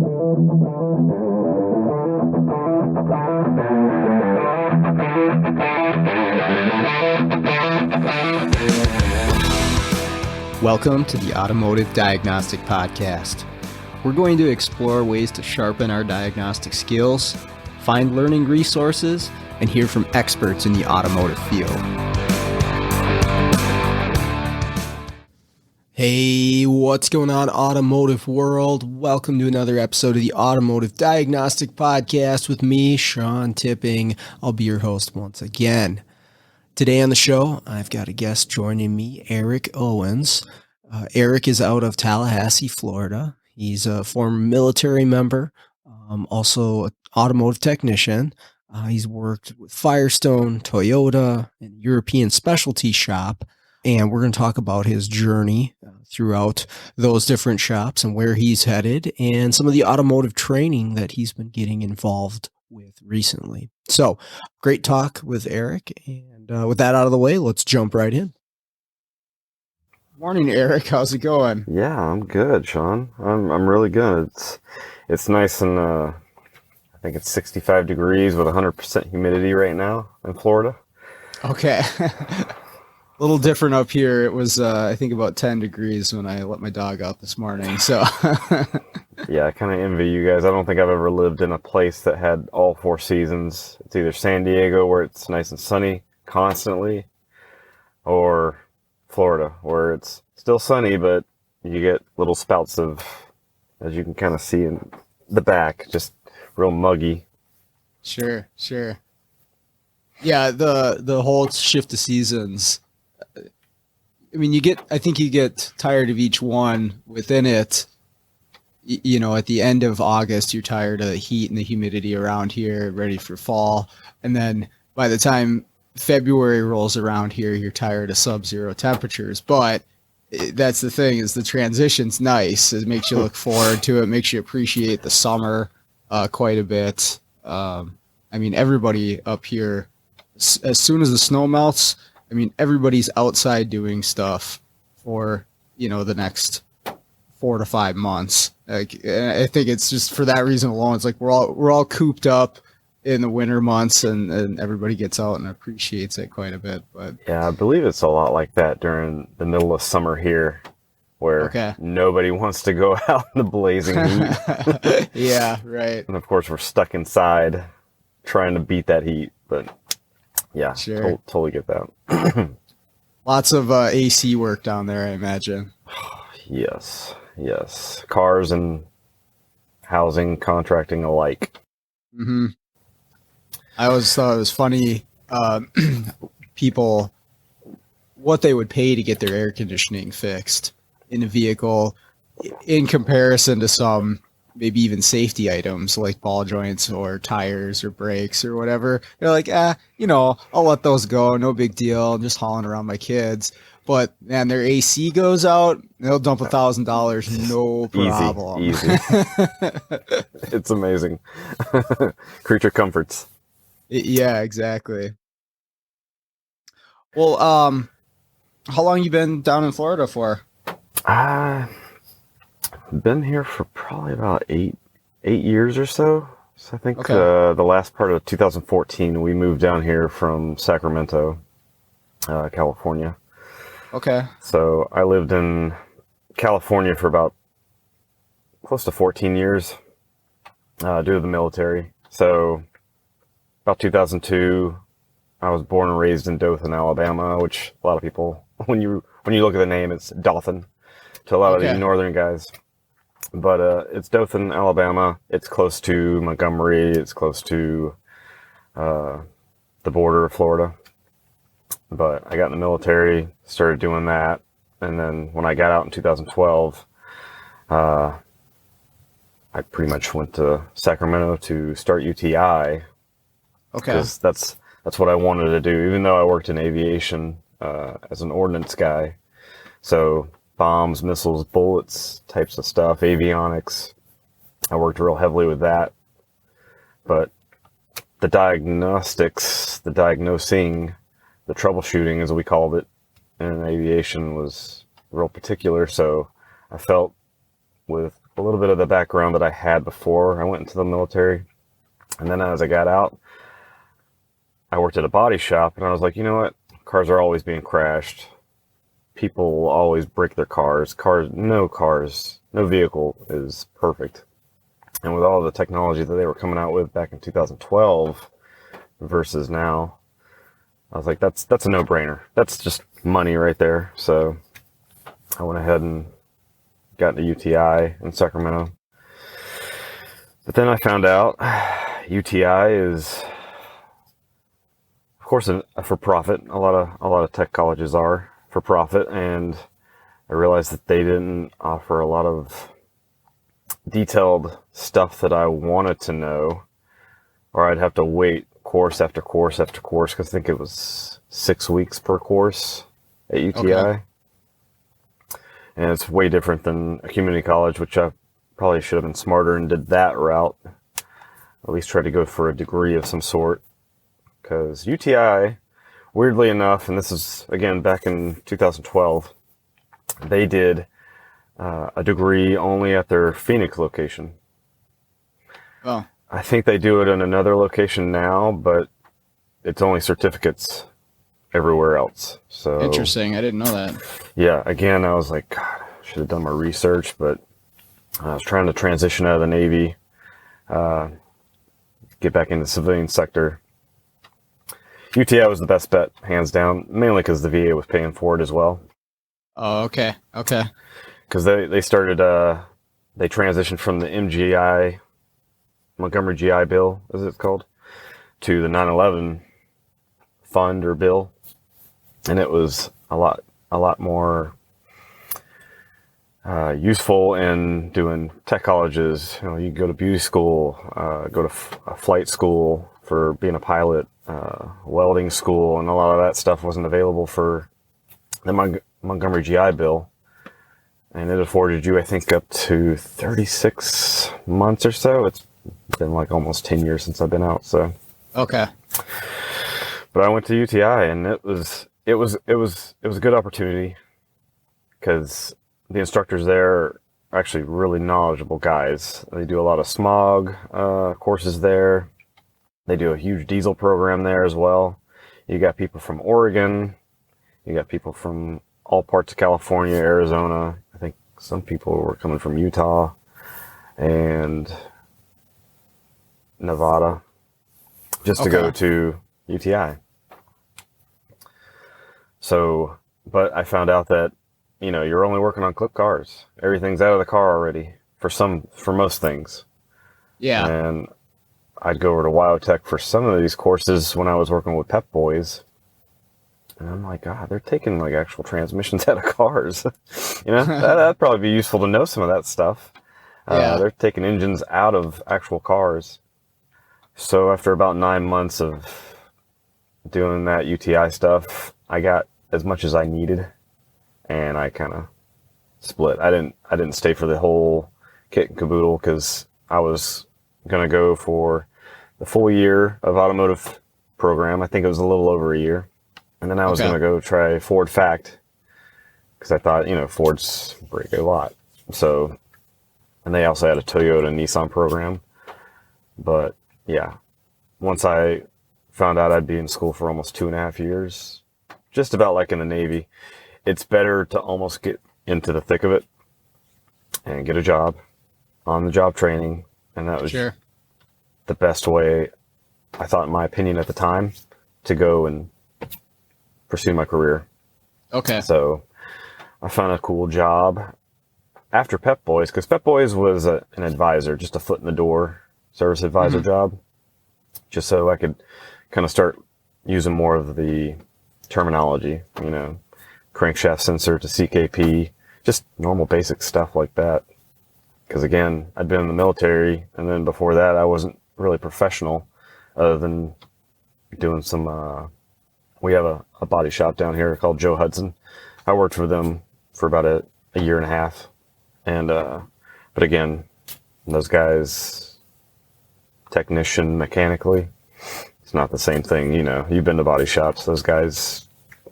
Welcome to the Automotive Diagnostic Podcast. We're going to explore ways to sharpen our diagnostic skills, find learning resources, and hear from experts in the automotive field. Hey, what's going on, automotive world? Welcome to another episode of the Automotive Diagnostic Podcast with me, Sean Tipping. I'll be your host once again. Today on the show, I've got a guest joining me, Erik Owens. Erik is out of Tallahassee, Florida. He's a former military member, also an automotive technician. He's worked with Firestone, Toyota, and European specialty shop. And we're going to talk about his journey throughout those different shops and where he's headed and some of the automotive training that he's been getting involved with recently. So great talk with Erik. And with that out of the way, let's jump right in. Morning, Erik. How's it going? Yeah, I'm good, Sean. I'm really good. It's nice and I think it's 65 degrees with 100% humidity right now in Florida. Okay. A little different up here. It was, I think, about 10 degrees when I let my dog out this morning. So, yeah, I kind of envy you guys. I don't think I've ever lived in a place that had all four seasons. It's either San Diego, where it's nice and sunny constantly, or Florida, where it's still sunny, but you get little spouts of, as you can kind of see in the back, just real muggy. Sure. Yeah, the whole shift of seasons. I mean, I think you get tired of each one within it. You know, at the end of August, you're tired of the heat and the humidity around here, ready for fall. And then by the time February rolls around here, you're tired of sub-zero temperatures. But that's the thing, is the transition's nice. It makes you look forward to it, makes you appreciate the summer quite a bit. I mean, everybody up here, as soon as the snow melts, I mean, everybody's outside doing stuff for, the next 4 to 5 months. Like, I think it's just for that reason alone. It's like we're all cooped up in the winter months, and everybody gets out and appreciates it quite a bit. But yeah, I believe it's a lot like that during the middle of summer here, where nobody wants to go out in the blazing heat. Yeah, right. And of course, we're stuck inside trying to beat that heat. But yeah, sure. Totally get that. Lots of AC work down there, I imagine. Yes. Cars and housing, contracting alike. Mm-hmm. I always thought it was funny, people, what they would pay to get their air conditioning fixed in a vehicle in comparison to some maybe even safety items like ball joints or tires or brakes or whatever. They're like, I'll let those go. No big deal. I'm just hauling around my kids. But man, their AC goes out, they'll dump $1,000, no problem. Easy. It's amazing. Creature comforts. Yeah, exactly. Well, how long you been down in Florida for? Been here for probably about eight years or so. So I think the last part of 2014, we moved down here from Sacramento, California. Okay. So I lived in California for about close to 14 years due to the military. So about 2002, I was born and raised in Dothan, Alabama, which a lot of people, when you look at the name, it's Dothan to a lot of the northern guys. But it's Dothan, Alabama. It's close to Montgomery. It's close to the border of Florida. But I got in the military, started doing that. And then when I got out in 2012, I pretty much went to Sacramento to start UTI. Okay. Because that's what I wanted to do, even though I worked in aviation as an ordnance guy. So bombs, missiles, bullets types of stuff, avionics. I worked real heavily with that. But the diagnostics, the diagnosing, the troubleshooting, as we called it, in aviation was real particular. So I felt with a little bit of the background that I had before I went into the military. And then as I got out, I worked at a body shop, and I was like, you know what? Cars are always being crashed. People will always break their cars. No vehicle is perfect. And with all the technology that they were coming out with back in 2012 versus now, I was like, that's a no-brainer. That's just money right there. So I went ahead and got into UTI in Sacramento. But then I found out UTI is, of course, a for-profit. A lot of tech colleges are for-profit, and I realized that they didn't offer a lot of detailed stuff that I wanted to know, or I'd have to wait course after course after course, because I think it was 6 weeks per course at UTI. Okay. And it's way different than a community college, which I probably should have been smarter and did that route. At least try to go for a degree of some sort. Because UTI, weirdly enough, and this is, again, back in 2012, they did a degree only at their Phoenix location. Oh, I think they do it in another location now, but it's only certificates everywhere else. So interesting. I didn't know that. yeah, again, I was like, God, I should have done my research, but I was trying to transition out of the Navy, get back into the civilian sector. UTI was the best bet, hands down, mainly because the VA was paying for it as well. Oh, okay. Okay. Because they started, they transitioned from the MGI, Montgomery GI Bill, as it's called, to the 9/11 fund or bill. And it was a lot more useful in doing tech colleges. You know, you go to beauty school, go to a flight school for being a pilot, welding school, and a lot of that stuff wasn't available for the Montgomery GI Bill. And it afforded you, I think, up to 36 months or so. It's been like almost 10 years since I've been out. So Okay. but I went to UTI, and it was a good opportunity because the instructors there are actually really knowledgeable guys. They do a lot of smog courses there. They do a huge diesel program there as well. You got people from Oregon. You got people from all parts of California, Arizona. I think some people were coming from Utah and Nevada just to go to UTI. So, but I found out that, you know, you're only working on clip cars. Everything's out of the car already for most things. Yeah. And I'd go over to Wyotech for some of these courses when I was working with Pep Boys. And I'm like, God, they're taking like actual transmissions out of cars. You know, that'd probably be useful to know some of that stuff. Yeah. They're taking engines out of actual cars. So after about 9 months of doing that UTI stuff, I got as much as I needed, and I kind of split. I didn't stay for the whole kit and caboodle because I was going to go for the full year of automotive program. I think it was a little over a year. And then I was going to go try Ford Fact because I thought, you know, Fords break a lot. So, and they also had a Toyota Nissan program. But yeah, once I found out I'd be in school for almost 2.5 years, just about like in the Navy, it's better to almost get into the thick of it and get a job, on the job training. And that was the best way, I thought, in my opinion at the time, to go and pursue my career. Okay. So I found a cool job after Pep Boys, because Pep Boys was an advisor, just a foot in the door service advisor job, just so I could kind of start using more of the terminology, you know, crankshaft sensor to CKP, just normal basic stuff like that. Because again, I'd been in the military, and then before that I wasn't really professional other than doing some we have a body shop down here called Joe Hudson. I worked for them for about a year and a half. And, but again, those guys, technician mechanically, it's not the same thing. You know, you've been to body shops. Those guys,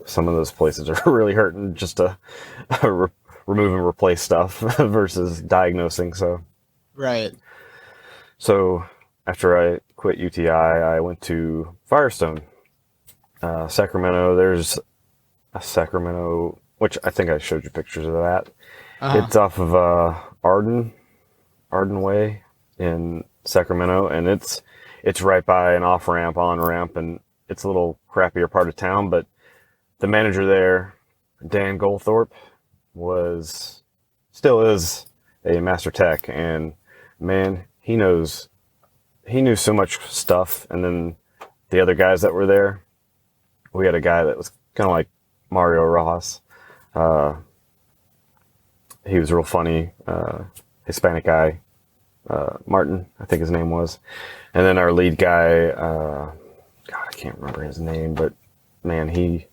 some of those places are really hurting just to remove and replace stuff versus diagnosing. Right. So after I quit UTI, I went to Firestone, Sacramento. There's a Sacramento, which I think I showed you pictures of that. Uh-huh. It's off of Arden Way in Sacramento, and it's right by an off ramp, on ramp, and it's a little crappier part of town. But the manager there, Dan Goldthorpe, still is a master tech, and man, he knew so much stuff. And then the other guys that were there, we had a guy that was kind of like Mario Rojas. He was real funny, Hispanic guy, Martin, I think his name was. And then our lead guy, God, I can't remember his name, but man, he'd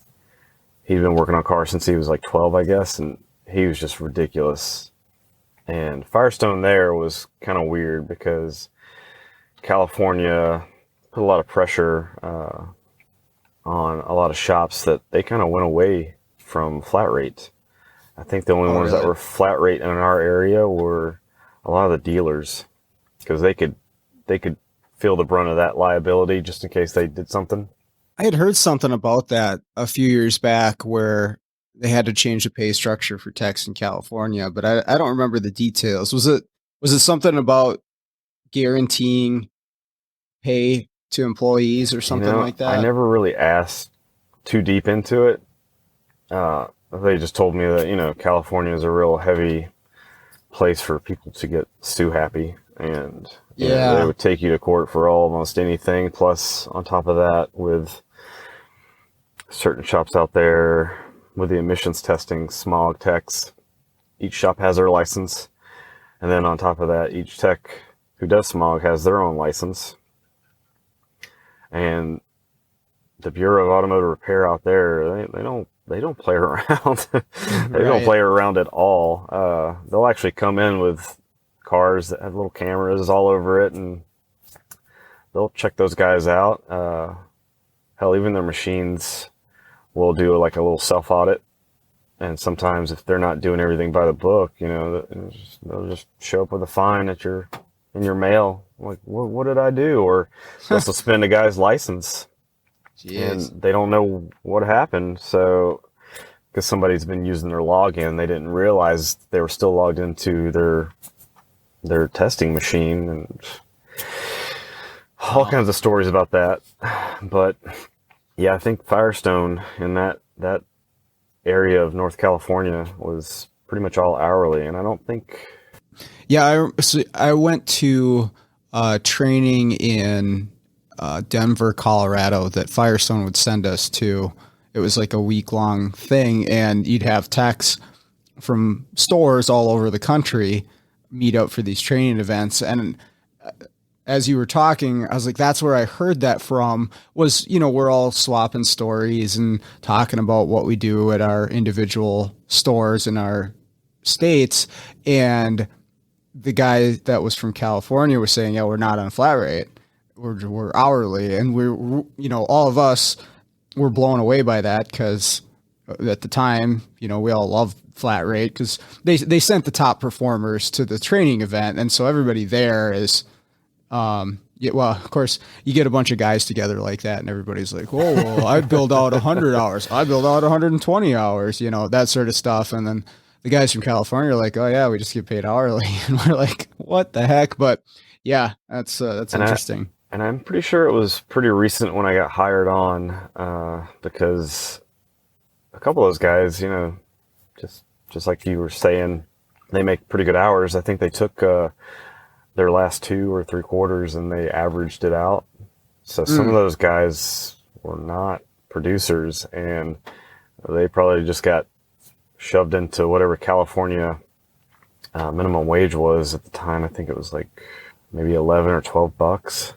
been working on cars since he was like 12, I guess, and he was just ridiculous. And Firestone there was kind of weird because California put a lot of pressure on a lot of shops that they kind of went away from flat rate. I think the only ones that were flat rate in our area were a lot of the dealers, because they could feel the brunt of that liability just in case they did something. I had heard something about that a few years back where they had to change the pay structure for techs in California, but I don't remember the details. Was it something about guaranteeing pay to employees or something like that? I never really asked too deep into it. They just told me that, California is a real heavy place for people to get sue happy, and they would take you to court for almost anything. Plus, on top of that, with certain shops out there with the emissions testing, smog techs, each shop has their license. And then on top of that, each tech who does smog has their own license. And the Bureau of Automotive Repair out there, they don't play around. They don't play around at all. They'll actually come in with cars that have little cameras all over it, and they'll check those guys out. Hell, even their machines will do like a little self audit. And sometimes if they're not doing everything by the book, they'll just show up with a fine in your mail. Like, what did I do? Or they'll suspend a guy's license. Jeez. And they don't know what happened. So, because somebody's been using their login, they didn't realize they were still logged into their testing machine, and all kinds of stories about that. But yeah, I think Firestone in that area of North California was pretty much all hourly, and I don't think. Yeah, I went to training in Denver, Colorado that Firestone would send us to. It was like a week-long thing, and you'd have techs from stores all over the country meet up for these training events. And as you were talking, I was like, that's where I heard that from, was, we're all swapping stories and talking about what we do at our individual stores in our states. And the guy that was from California was saying, yeah, we're not on flat rate. We're hourly. And we're all of us were blown away by that, because at the time, we all loved flat rate because they sent the top performers to the training event. And so everybody there is, of course, you get a bunch of guys together like that, and everybody's like, "Oh, well, I build out 100 hours. I build out 120 hours." That sort of stuff. And then the guys from California are like, "Oh yeah, we just get paid hourly," and we're like, "What the heck?" But yeah, that's interesting. And I'm pretty sure it was pretty recent when I got hired on, because a couple of those guys, just like you were saying, they make pretty good hours. I think they took their last 2 or 3 quarters and they averaged it out. So some of those guys were not producers, and they probably just got shoved into whatever California minimum wage was at the time. I think it was like maybe 11 or 12 bucks.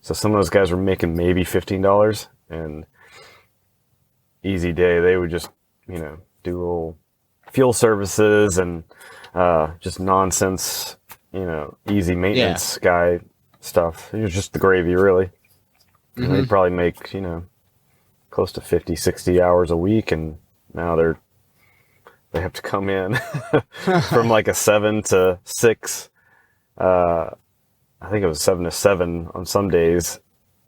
So some of those guys were making maybe $15, and easy day, they would just, do little fuel services and just nonsense, easy maintenance guy stuff. It was just the gravy, really. And they'd probably make, close to 50, 60 hours a week, and now they're They have to come in from like a 7 to 6. I think it was 7 to 7 on some days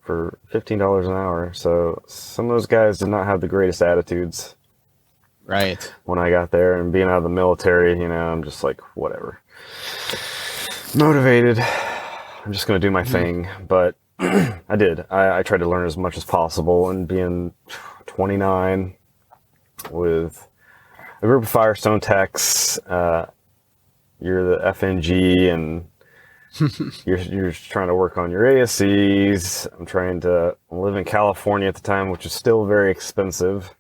for $15 an hour. So some of those guys did not have the greatest attitudes. Right. When I got there, and being out of the military, I'm just like, whatever. Motivated. I'm just going to do my thing. But I did. I tried to learn as much as possible, and being 29 with a group of Firestone techs, you're the FNG, and you're trying to work on your ASCs. I live in California at the time, which is still very expensive.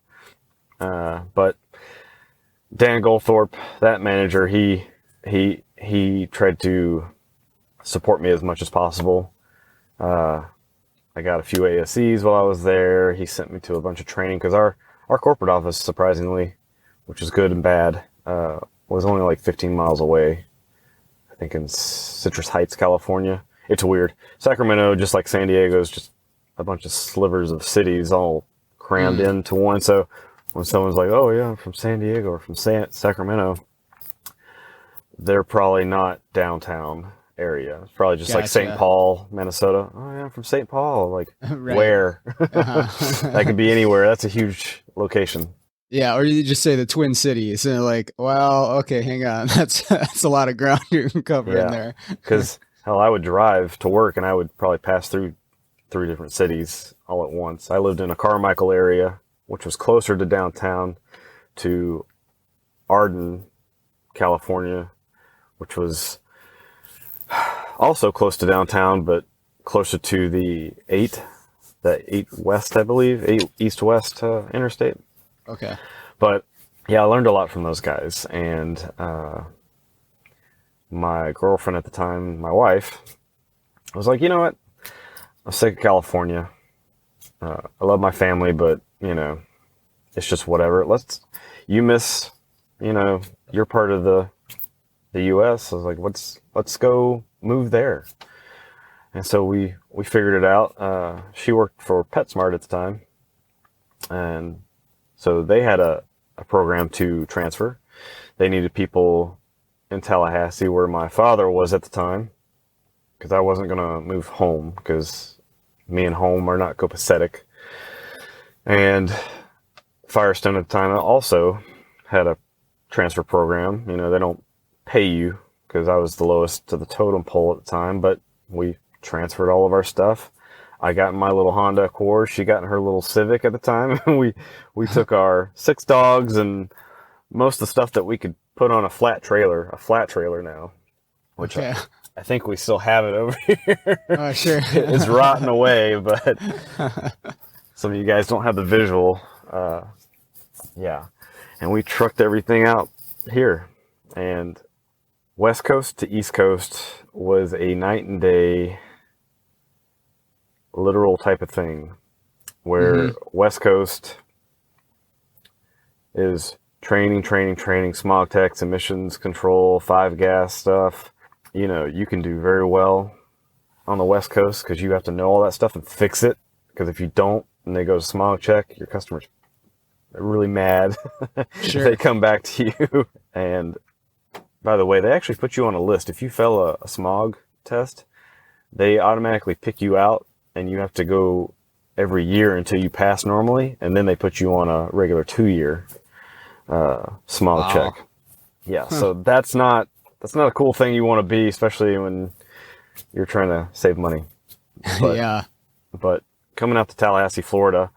But Dan Goldthorpe, that manager, he tried to support me as much as possible. I got a few ASCs while I was there. He sent me to a bunch of training because our corporate office, surprisingly, which is good and bad, was only like 15 miles away. I think in Citrus Heights, California. It's weird. Sacramento, just like San Diego, is just a bunch of slivers of cities all crammed into one. So when someone's like, "Oh yeah, I'm from San Diego or from Sacramento," they're probably not downtown area. It's probably just like St. Paul, Minnesota. "Oh yeah, I'm from St. Paul." Like, right. Where? That could be anywhere. That's a huge location. Yeah, or you just say the Twin Cities, and like, well, okay, hang on, that's a lot of ground you can cover in there. Because hell, I would drive to work, and I would probably pass through 3 different cities all at once. I lived in a Carmichael area, which was closer to downtown, to Arden, California, which was also close to downtown, but closer to the 8 West, I believe, 8 East-West interstate. Okay. But yeah, I learned a lot from those guys. And my girlfriend at the time, my wife, was like, "You know what? I'm sick of California. I love my family, but, it's just whatever. You miss, you're part of the U.S. I was like, let's go move there." And so we figured it out. She worked for PetSmart at the time. And so they had a program to transfer. They needed people in Tallahassee, where my father was at the time, because I wasn't going to move home, because me and home are not copacetic. And Firestone at the time also had a transfer program. They don't pay you, because I was the lowest to the totem pole at the time, but we transferred all of our stuff. I got in my little Honda Accord. She got in her little Civic at the time. we took our 6 dogs and most of the stuff that we could put on a flat trailer now, which I think we still have it over here. Oh, sure. It's rotting away, but some of you guys don't have the visual. Yeah. And we trucked everything out here. And West Coast to East Coast was a night and day literal type of thing, where West Coast is training, smog techs, emissions control, 5-gas stuff. You can do very well on the West Coast because you have to know all that stuff and fix it. Because if you don't, and they go to smog check, your customers are really mad. Sure. If they come back to you. And by the way, they actually put you on a list. If you fail a smog test, they automatically pick you out, and you have to go every year until you pass normally, and then they put you on a regular 2-year smog check. Yeah, so that's not a cool thing you want to be, especially when you're trying to save money. But, yeah. But coming out to Tallahassee, Florida,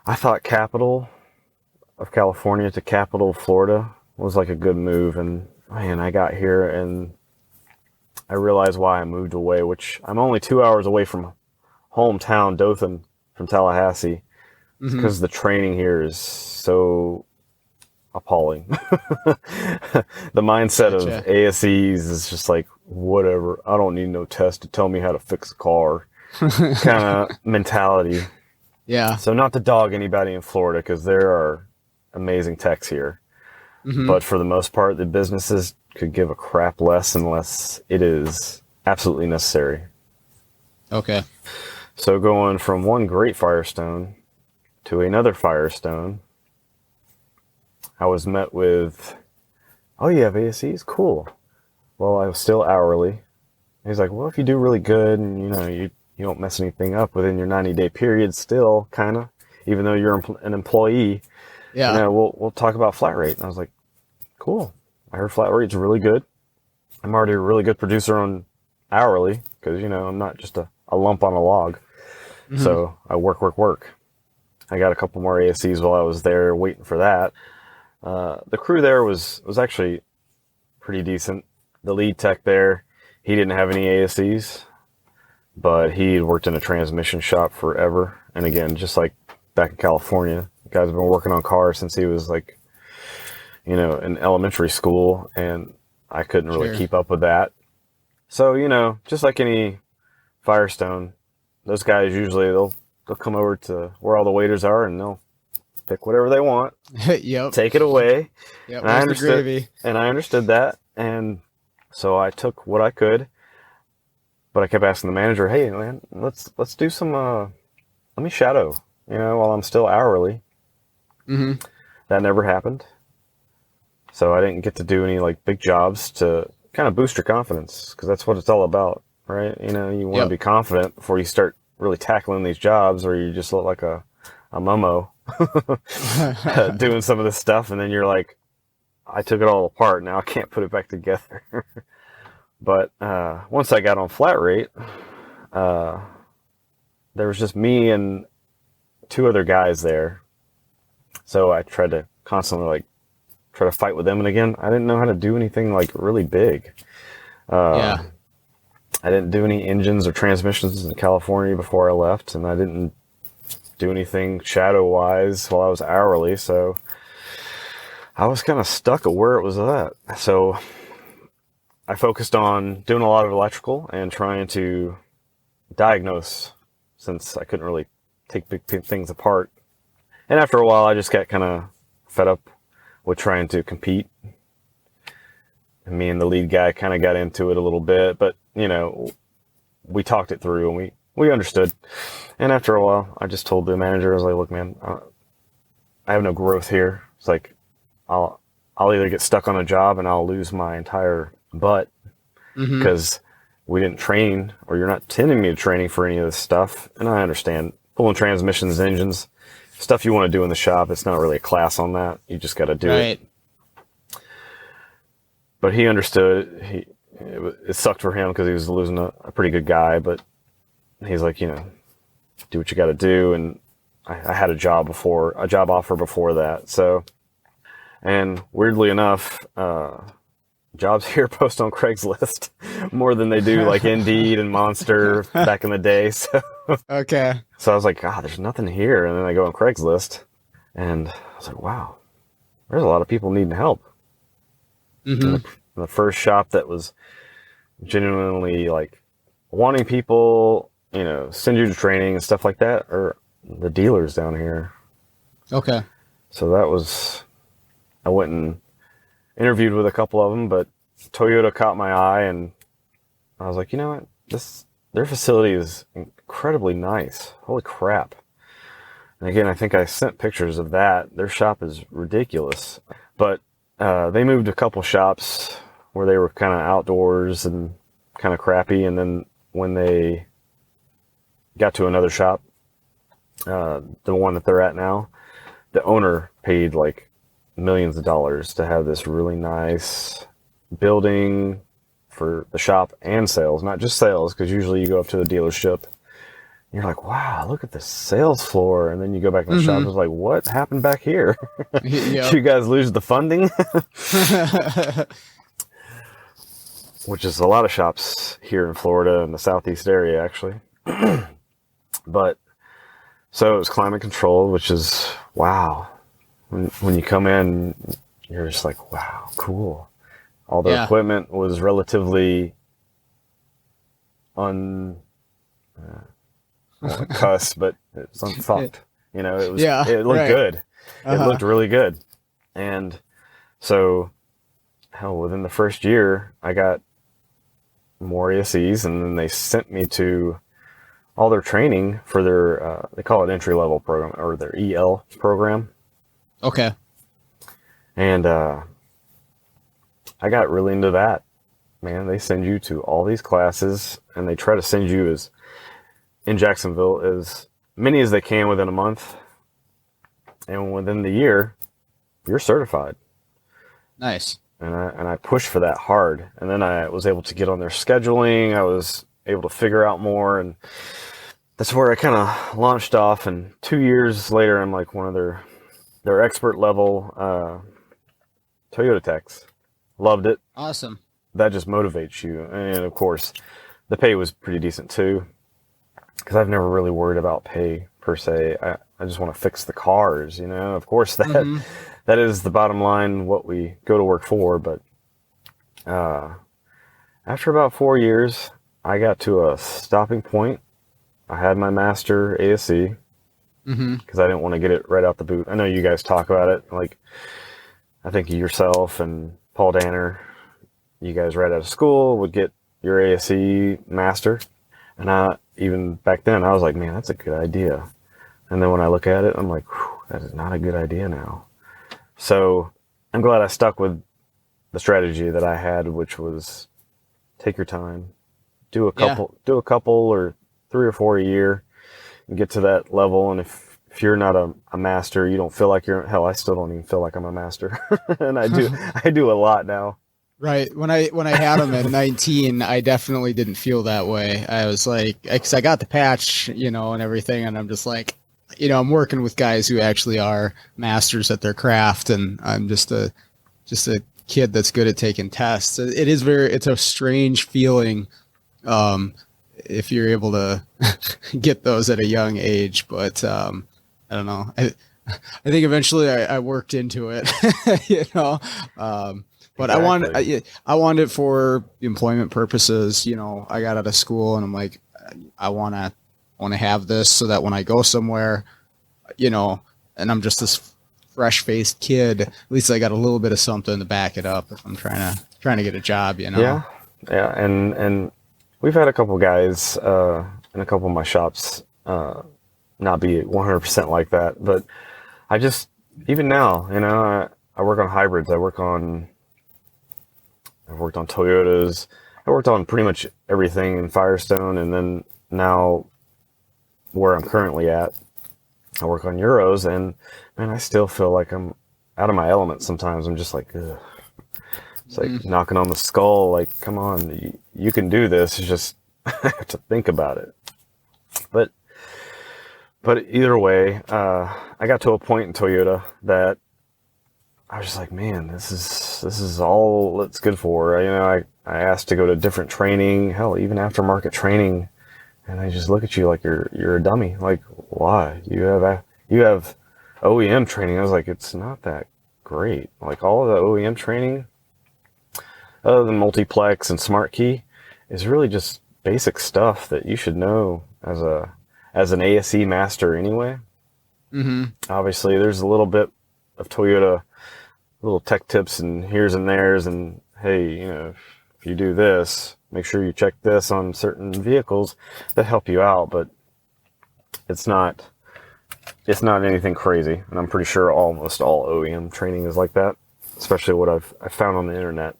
I thought capital of California to capital of Florida was like a good move, and man, I got here and I realized why I moved away, which I'm only 2 hours away from hometown Dothan from Tallahassee, because the training here is so appalling. The mindset of ASEs is just like, whatever, I don't need no test to tell me how to fix a car kind of mentality. Yeah. So not to dog anybody in Florida, because there are amazing techs here. But for the most part, the businesses could give a crap less unless it is absolutely necessary. Okay. So going from one great Firestone to another Firestone, I was met with, "Oh, you have ASEs? Cool." Well, I was still hourly. He's like, "Well, if you do really good and you don't mess anything up within your 90-day period, still kind of, even though you're an employee, Yeah. we'll talk about flat rate." And I was like, "Cool. I heard flat rate's really good. I'm already a really good producer on hourly because I'm not just a lump on a log. Mm-hmm. So I work. I got a couple more ASCs while I was there waiting for that. The crew there was actually pretty decent. The lead tech there, he didn't have any ASCs, but he had worked in a transmission shop forever. And again, just like back in California, the guy's been working on cars since he was like, in elementary school, and I couldn't really keep up with that. So, just like any Firestone, those guys usually they'll come over to where all the waiters are and they'll pick whatever they want. Yep. Take it away. Yep. And I understood that. And so I took what I could, but I kept asking the manager, "Hey man, let's do some let me shadow, while I'm still hourly." Mm-hmm. That never happened. So I didn't get to do any like big jobs to kind of boost your confidence, because that's what it's all about, right? You want to be confident before you start really tackling these jobs, or you just look like a momo doing some of this stuff, and then you're like, I took it all apart, now I can't put it back together. But once I got on flat rate, there was just me and two other guys there. So I tried to constantly try to fight with them, and again, I didn't know how to do anything like really big. I didn't do any engines or transmissions in California before I left, and I didn't do anything shadow-wise while I was hourly, so I was kind of stuck at where it was at. So I focused on doing a lot of electrical and trying to diagnose, since I couldn't really take big things apart. And after a while, I just got kind of fed up with trying to compete. And me and the lead guy kind of got into it a little bit, but we talked it through and we understood. And after a while, I just told the manager, I was like, "Look, man, I have no growth here. It's like I'll either get stuck on a job and I'll lose my entire butt because we didn't train, or you're not sending me to training for any of this stuff." And I understand pulling transmissions, engines, stuff you want to do in the shop. It's not really a class on that. You just got to do it. But he understood. It sucked for him because he was losing a pretty good guy, but he's like, do what you got to do. And I had a job offer before that. So, and weirdly enough, jobs here post on Craigslist more than they do like Indeed and Monster back in the day. So, so I was like, God, there's nothing here. And then I go on Craigslist and I was like, wow, there's a lot of people needing help. The first shop that was genuinely like wanting people, send you to training and stuff like that are the dealers down here. Okay. So I went and interviewed with a couple of them, but Toyota caught my eye and I was like, you know what? Their facility is incredibly nice. Holy crap. And again, I think I sent pictures of that. Their shop is ridiculous. But they moved a couple shops where they were kind of outdoors and kind of crappy. And then when they got to another shop, the one that they're at now, the owner paid like millions of dollars to have this really nice building for the shop and sales, not just sales, because usually you go up to the dealership and you're like, wow, look at the sales floor. And then you go back in the shop and it's like, what happened back here? Yep. You guys lose the funding? Which is a lot of shops here in Florida and the southeast area, actually. But so it was climate controlled, which is wow. When you come in, you're just like, wow, cool. All the equipment was relatively uncussed, but it's unfucked. It looked good. It looked really good. And so, hell, within the first year, I got more ASEs, and then they sent me to all their training for their, they call it entry level program, or their EL program. Okay. And I got really into that. Man, they send you to all these classes, and they try to send you in Jacksonville as many as they can within a month. And within the year, you're certified. Nice. And I pushed for that hard. And then I was able to get on their scheduling. I was able to figure out more. And that's where I kind of launched off. And 2 years later, I'm like one of their expert level Toyota techs. Loved it. Awesome. That just motivates you. And of course, the pay was pretty decent too. Because I've never really worried about pay per se. I just want to fix the cars, you know. Of course, that is the bottom line, what we go to work for. But after about 4 years, I got to a stopping point. I had my master ASC because I didn't want to get it right out the boot. I know you guys talk about it. Like, I think yourself and Paul Danner, you guys right out of school would get your ASC master. And even back then, I was like, man, that's a good idea. And then when I look at it, I'm like, that is not a good idea now. So I'm glad I stuck with the strategy that I had, which was take your time, do a couple or 3 or 4 a year and get to that level. And if you're not a master, you don't feel like you're, hell, I still don't even feel like I'm a master. And I do a lot now. Right. When I had them at 19, I definitely didn't feel that way. I was like, because I got the patch, you know, and everything, and I'm just like, you know, I'm working with guys who actually are masters at their craft, and I'm just a kid that's good at taking tests. It's a strange feeling, if you're able to get those at a young age, but I don't know. I think eventually I worked into it, you know. But exactly. I wanted it for employment purposes. You know, I got out of school and I'm like, I want to have this so that when I go somewhere, you know, and I'm just this fresh faced kid, at least I got a little bit of something to back it up if I'm trying to get a job, you know? Yeah. And we've had a couple guys, in a couple of my shops, not be 100% like that, but I just, even now, you know, I work on hybrids. I've worked on Toyotas. I worked on pretty much everything in Firestone. And then now where I'm currently at, I work on Euros, and man, I still feel like I'm out of my element sometimes. I'm just like, ugh. It's like knocking on the skull. Like, come on, you can do this. It's just I have to think about it. But either way, I got to a point in Toyota that I was just like, man, this is all it's good for. You know, I asked to go to different training, hell, even aftermarket training, and they just look at you like you're a dummy. Like, why? You have OEM training. I was like, it's not that great. Like, all of the OEM training, other than multiplex and smart key, is really just basic stuff that you should know as an ASE master anyway. Obviously, there's a little bit of Toyota, little tech tips and here's and there's, and hey, you know, if you do this, make sure you check this on certain vehicles that help you out, but it's not anything crazy. And I'm pretty sure almost all OEM training is like that, especially what I've found on the internet.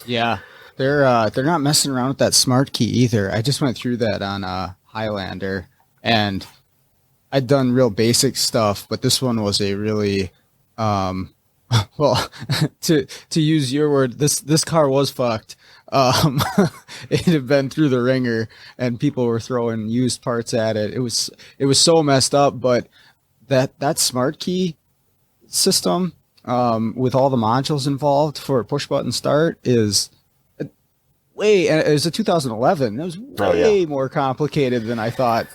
Yeah, they're not messing around with that smart key either. I just went through that on Highlander, and I'd done real basic stuff, but this one was a really well, to use your word, this car was fucked. It had been through the ringer, and people were throwing used parts at it. It was so messed up. But that smart key system, with all the modules involved for a push button start, is way. And it was a 2011. It was way more complicated than I thought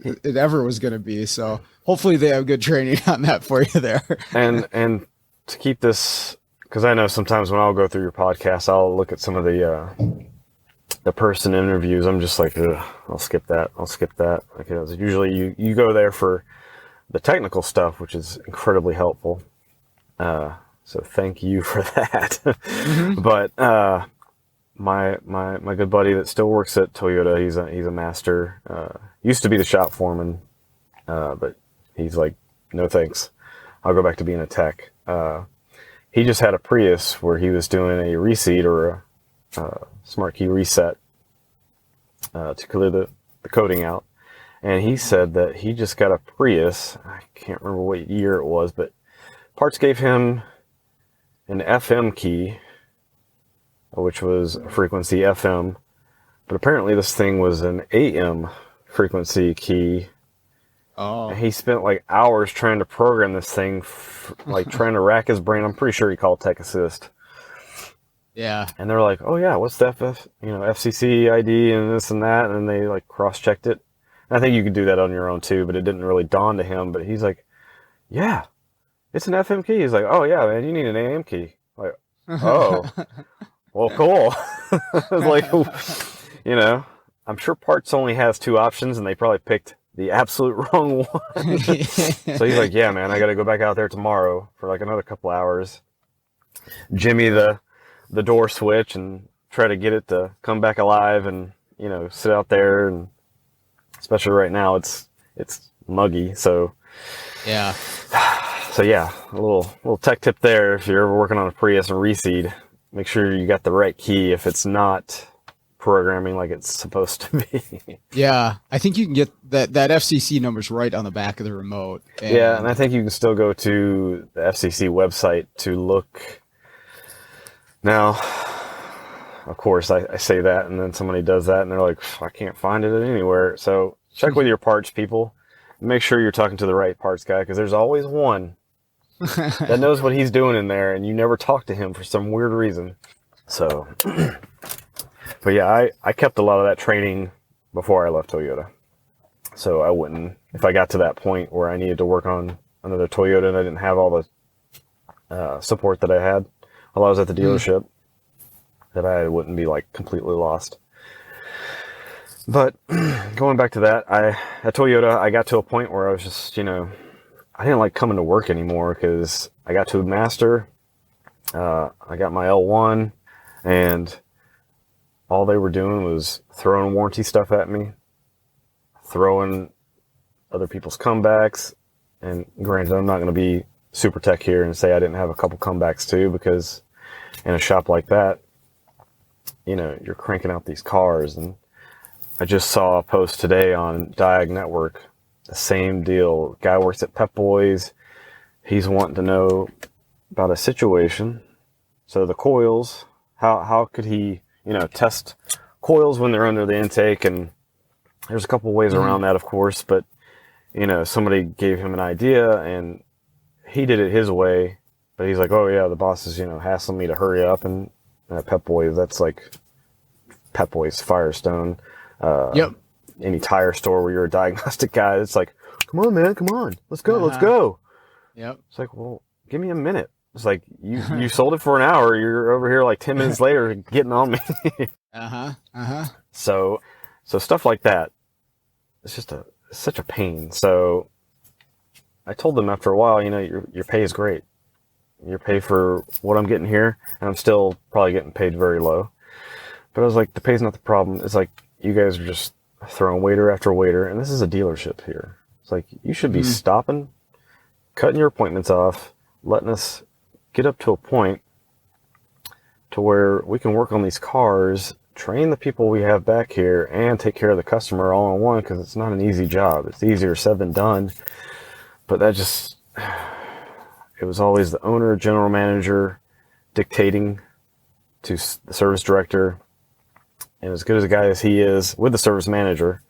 it ever was going to be. So hopefully they have good training on that for you there. And to keep this, because I know sometimes when I'll go through your podcast, I'll look at some of the person interviews. I'm just like, ugh, I'll skip that. Because usually you go there for the technical stuff, which is incredibly helpful. So thank you for that. But my good buddy that still works at Toyota, he's a master. Used to be the shop foreman, but he's like, no thanks. I'll go back to being a tech. he just had a Prius where he was doing a reseed or a smart key reset to clear the coating out. And he said that he just got a Prius. I can't remember what year it was, but parts gave him an FM key, which was a frequency FM. But apparently this thing was an AM frequency key. Oh. And he spent like hours trying to program this thing, like trying to rack his brain. I'm pretty sure he called Tech Assist. Yeah. And they're like, oh yeah, what's the FCC ID and this and that. And then they like cross-checked it. I think you could do that on your own too, but it didn't really dawn to him. But he's like, yeah, it's an FM key. He's like, oh yeah, man, you need an AM key. Like, oh, well, cool. I was like, you know, I'm sure Parts only has 2 options, and they probably picked the absolute wrong one. So he's like, yeah, man, I got to go back out there tomorrow for like another couple hours, jimmy the door switch and try to get it to come back alive, and you know, sit out there. And especially right now, it's muggy. So yeah. So yeah, a little tech tip there. If you're ever working on a Prius and reseed, make sure you got the right key if it's not programming like it's supposed to be. Yeah, I think you can get that FCC number's right on the back of the remote. Yeah, and I think you can still go to the FCC website to look. Now, of course, I say that, and then somebody does that, and they're like, I can't find it anywhere. So check with your parts people. Make sure you're talking to the right parts guy, because there's always one that knows what he's doing in there, and you never talk to him for some weird reason. So, but yeah, I kept a lot of that training before I left Toyota. So I wouldn't, if I got to that point where I needed to work on another Toyota and I didn't have all the support that I had while I was at the dealership, that I wouldn't be like completely lost. But going back to that, at Toyota, I got to a point where I was just, you know, I didn't like coming to work anymore, because I got to a master, I got my L1, and all they were doing was throwing warranty stuff at me, throwing other people's comebacks. And granted, I'm not going to be super tech here and say I didn't have a couple comebacks too, because in a shop like that, you know, you're cranking out these cars. And I just saw a post today on Diag Network, the same deal. Guy works at Pep Boys. He's wanting to know about a situation. So the coils, how could he, you know, test coils when they're under the intake? And there's a couple ways around that, of course, but you know, somebody gave him an idea and he did it his way. But he's like, oh yeah, the boss is, you know, hassling me to hurry up. And Pep Boys, that's like Pep Boys, Firestone. Yep. Any tire store where you're a diagnostic guy, it's like, come on, man, come on, let's go, let's go. Yep. It's like, well, give me a minute. It's like, you sold it for an hour. You're over here like 10 minutes later getting on me. So stuff like that, it's just such a pain. So I told them after a while, you know, your pay is great. Your pay for what I'm getting here, and I'm still probably getting paid very low. But I was like, the pay's not the problem. It's like, you guys are just throwing waiter after waiter, and this is a dealership here. It's like, you should be stopping, cutting your appointments off, letting us get up to a point to where we can work on these cars, train the people we have back here, and take care of the customer all in one, because it's not an easy job. It's easier said than done. But that just, it was always the owner, general manager dictating to the service director. And as good as a guy as he is with the service manager,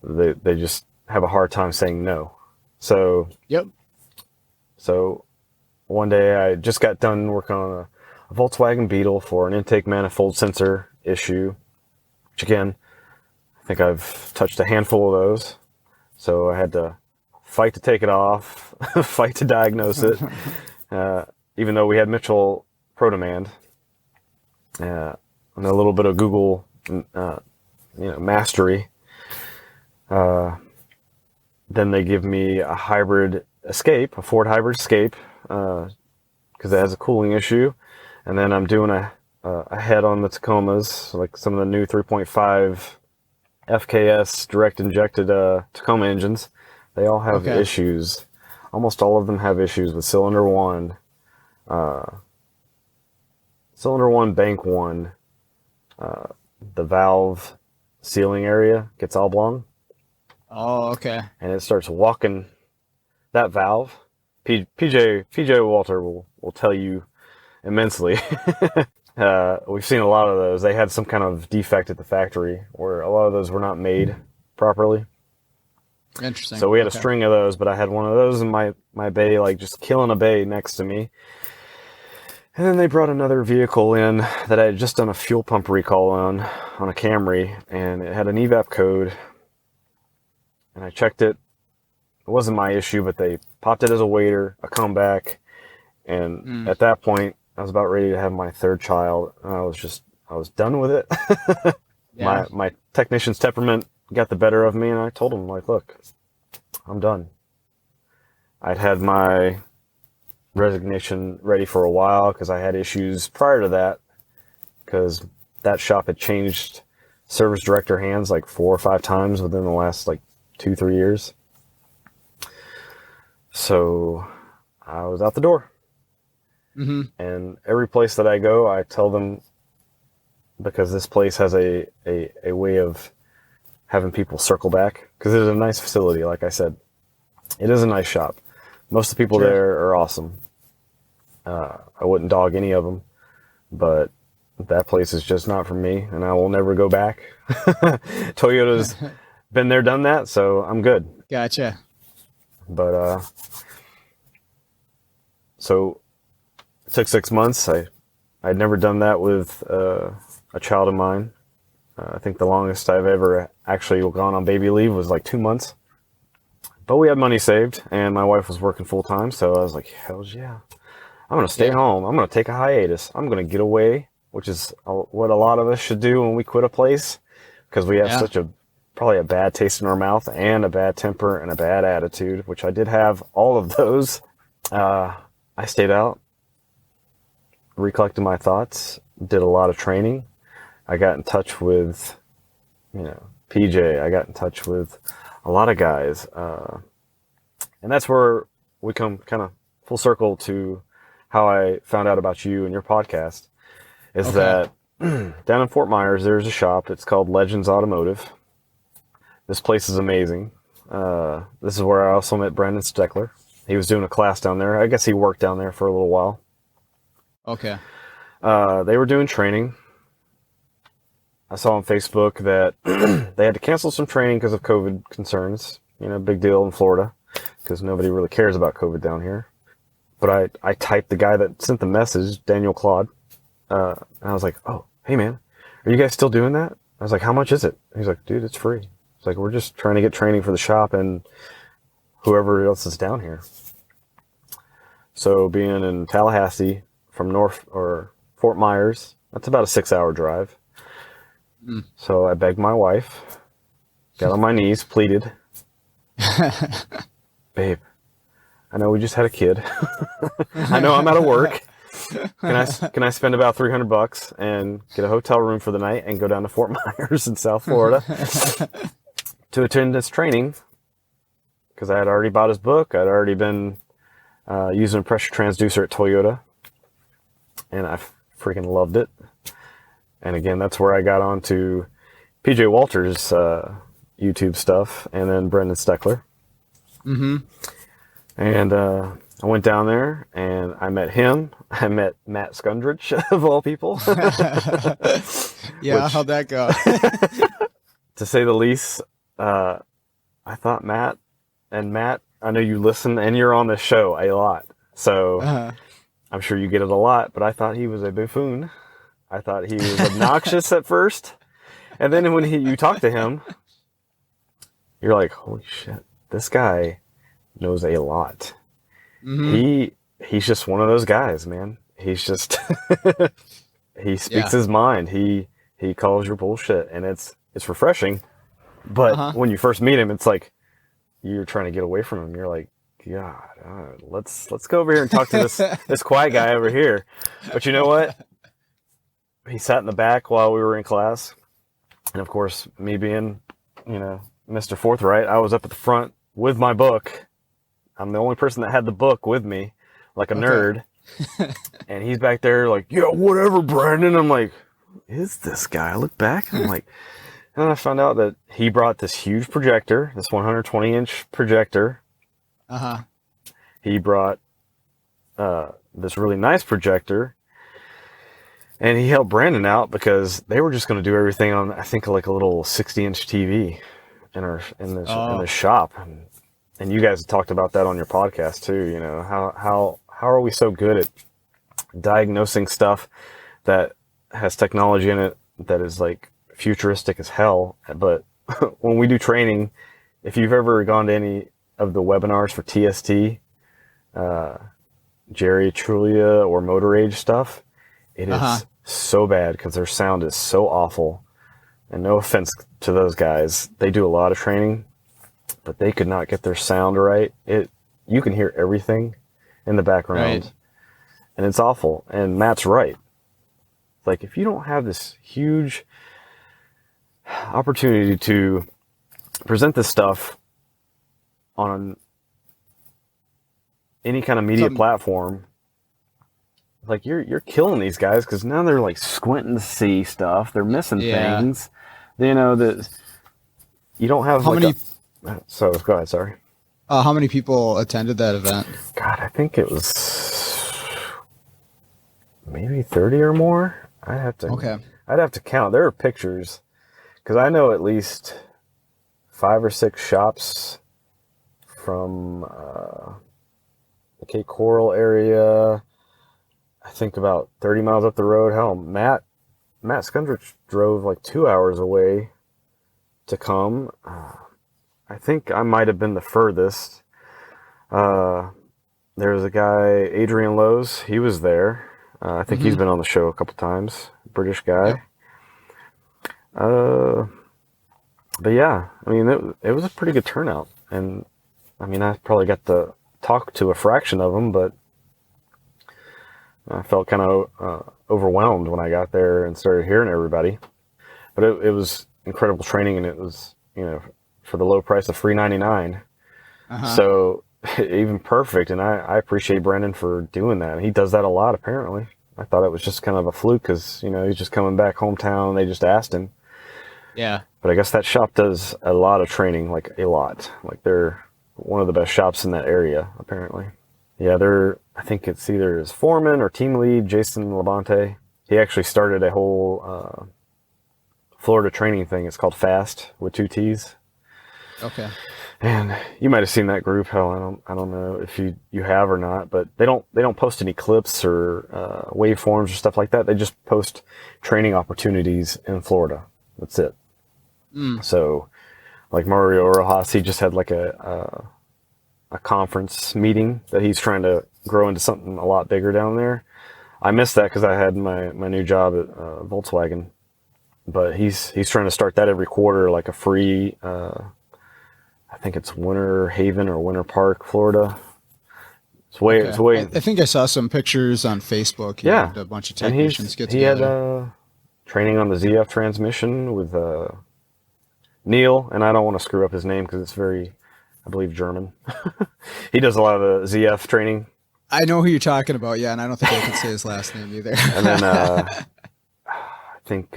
they just have a hard time saying no. So, yep. So one day I just got done working on a Volkswagen Beetle for an intake manifold sensor issue, which again, I think I've touched a handful of those. So I had to fight to take it off, fight to diagnose it, even though we had Mitchell Pro Demand, and a little bit of Google, mastery. Then they give me a hybrid Escape, a Ford hybrid Escape, because it has a cooling issue. And then I'm doing a head on the Tacomas, like some of the new 3.5 FKS direct injected Tacoma engines. They all have issues. Almost all of them have issues with cylinder 1, Cylinder 1, bank 1, the valve sealing area gets oblong. Oh, okay. And it starts walking that valve. PJ Walter will tell you immensely. We've seen a lot of those. They had some kind of defect at the factory where a lot of those were not made properly. Interesting. So we had a string of those, but I had one of those in my bay, like just killing a bay next to me. And then they brought another vehicle in that I had just done a fuel pump recall on a Camry, and it had an evap code. And I checked it. It wasn't my issue, but they popped it as a waiter, a comeback. And at that point, I was about ready to have my third child. And I was done with it. Yeah. My technician's temperament got the better of me, and I told him, like, look, I'm done. I'd had my resignation ready for a while because I had issues prior to that, because that shop had changed service director hands like 4 or 5 times within the last like 2-3 years. So I was out the door. And every place that I go, I tell them, because this place has a way of having people circle back, because it is a nice facility. Like I said, it is a nice shop. Most of the people there are awesome. I wouldn't dog any of them, but that place is just not for me, and I will never go back. Toyota's been there, done that, so I'm good. Gotcha. But so it took 6 months. I'd never done that with a child of mine. I think the longest I've ever actually gone on baby leave was like 2 months. But we had money saved, and my wife was working full time, so I was like, hells yeah. I'm going to stay home. I'm going to take a hiatus. I'm going to get away, which is what a lot of us should do when we quit a place, because we have probably a bad taste in our mouth and a bad temper and a bad attitude, which I did have all of those. I stayed out, recollected my thoughts, did a lot of training. I got in touch with, PJ. I got in touch with a lot of guys. And that's where we come kind of full circle to how I found out about you and your podcast, is that down in Fort Myers, there's a shop. It's called Legends Automotive. This place is amazing. This is where I also met Brandon Steckler. He was doing a class down there. I guess he worked down there for a little while. Okay. They were doing training. I saw on Facebook that they had to cancel some training because of COVID concerns. Big deal in Florida, because nobody really cares about COVID down here. But I typed the guy that sent the message, Daniel Claude, and I was like, oh, hey man, are you guys still doing that? I was like, how much is it? He's like, dude, it's free. It's like, we're just trying to get training for the shop and whoever else is down here. So being in Tallahassee from Fort Myers, that's about a 6-hour drive. So I begged my wife, got on my knees, pleaded, babe, I know we just had a kid. I know I'm out of work. Can I spend about $300 and get a hotel room for the night and go down to Fort Myers in South Florida to attend this training? Because I had already bought his book. I'd already been using a pressure transducer at Toyota, and I freaking loved it. And again, that's where I got onto PJ Walter's YouTube stuff, and then Brendan Steckler. And I went down there, and I met him. I met Matt Skundrich, of all people. How'd that go? To say the least, I thought Matt, I know you listen, and you're on this show a lot, so I'm sure you get it a lot, but I thought he was a buffoon. I thought he was obnoxious at first, and then when you talk to him, you're like, holy shit, this guy knows a lot. He's just one of those guys, man. He's just he speaks his mind. He calls your bullshit, and it's refreshing. But when you first meet him, it's like you're trying to get away from him. You're like, God, let's go over here and talk to this quiet guy over here. But you know what? He sat in the back while we were in class, and of course, me being Mr. Forthright, I was up at the front with my book. I'm the only person that had the book with me, like a nerd. And he's back there like, yeah, whatever, Brandon. I'm like, who is this guy? I look back and I'm like, and I found out that he brought this huge projector, this 120-inch projector. Uh-huh. He brought this really nice projector, and he helped Brandon out because they were just going to do everything on, I think, like a little 60-inch TV in the shop. And you guys talked about that on your podcast too. You know, how are we so good at diagnosing stuff that has technology in it that is like futuristic as hell, but when we do training, if you've ever gone to any of the webinars for TST, Jerry Trulia or Motor Age stuff, it is so bad because their sound is so awful. And no offense to those guys, they do a lot of training, but they could not get their sound right. You can hear everything in the background, right, and it's awful. And Matt's right. Like, if you don't have this huge opportunity to present this stuff on any kind of media platform, like you're killing these guys, because now they're like squinting to see stuff. They're missing things. You know, that you don't have so go ahead, sorry. How many people attended that event? God, I think it was maybe 30 or more. I'd have to count. There are pictures, because I know at least 5 or 6 shops from the Cape Coral area. I think about 30 miles up the road. Hell, Matt Skundrich drove like 2 hours away to come. I think I might have been the furthest. There was a guy, Adrian Lowe's. He was there. I think he's been on the show a couple times. British guy. Yep. But yeah, I mean, it was a pretty good turnout. And I mean, I probably got to talk to a fraction of them, but I felt kind of overwhelmed when I got there and started hearing everybody. But it was incredible training, and it was, you know, for the low price of $3.99. So even perfect. And I appreciate Brendan for doing that. He does that a lot, apparently. I thought it was just kind of a fluke because, you know, he's just coming back hometown. They just asked him. Yeah. But I guess that shop does a lot of training, like a lot. Like, they're one of the best shops in that area, apparently. Yeah, I think it's either his foreman or team lead, Jason Labonte. He actually started a whole Florida training thing. It's called FAST with 2 T's. Okay. And you might have seen that group. Hell, I don't know if you have or not, but they don't post any clips or waveforms or stuff like that. They just post training opportunities in Florida. That's it. So, like Mario Rojas, he just had like a conference meeting that he's trying to grow into something a lot bigger down there. I missed that because I had my new job at Volkswagen, but he's trying to start that every quarter, like a free. I think it's Winter Haven or Winter Park, Florida. It's way. I think I saw some pictures on Facebook. He had a bunch of technicians get together. He had training on the ZF transmission with Neil, and I don't want to screw up his name because it's very, I believe, German. He does a lot of the ZF training. I know who you're talking about, yeah, and I don't think I can say his last name either. And then I think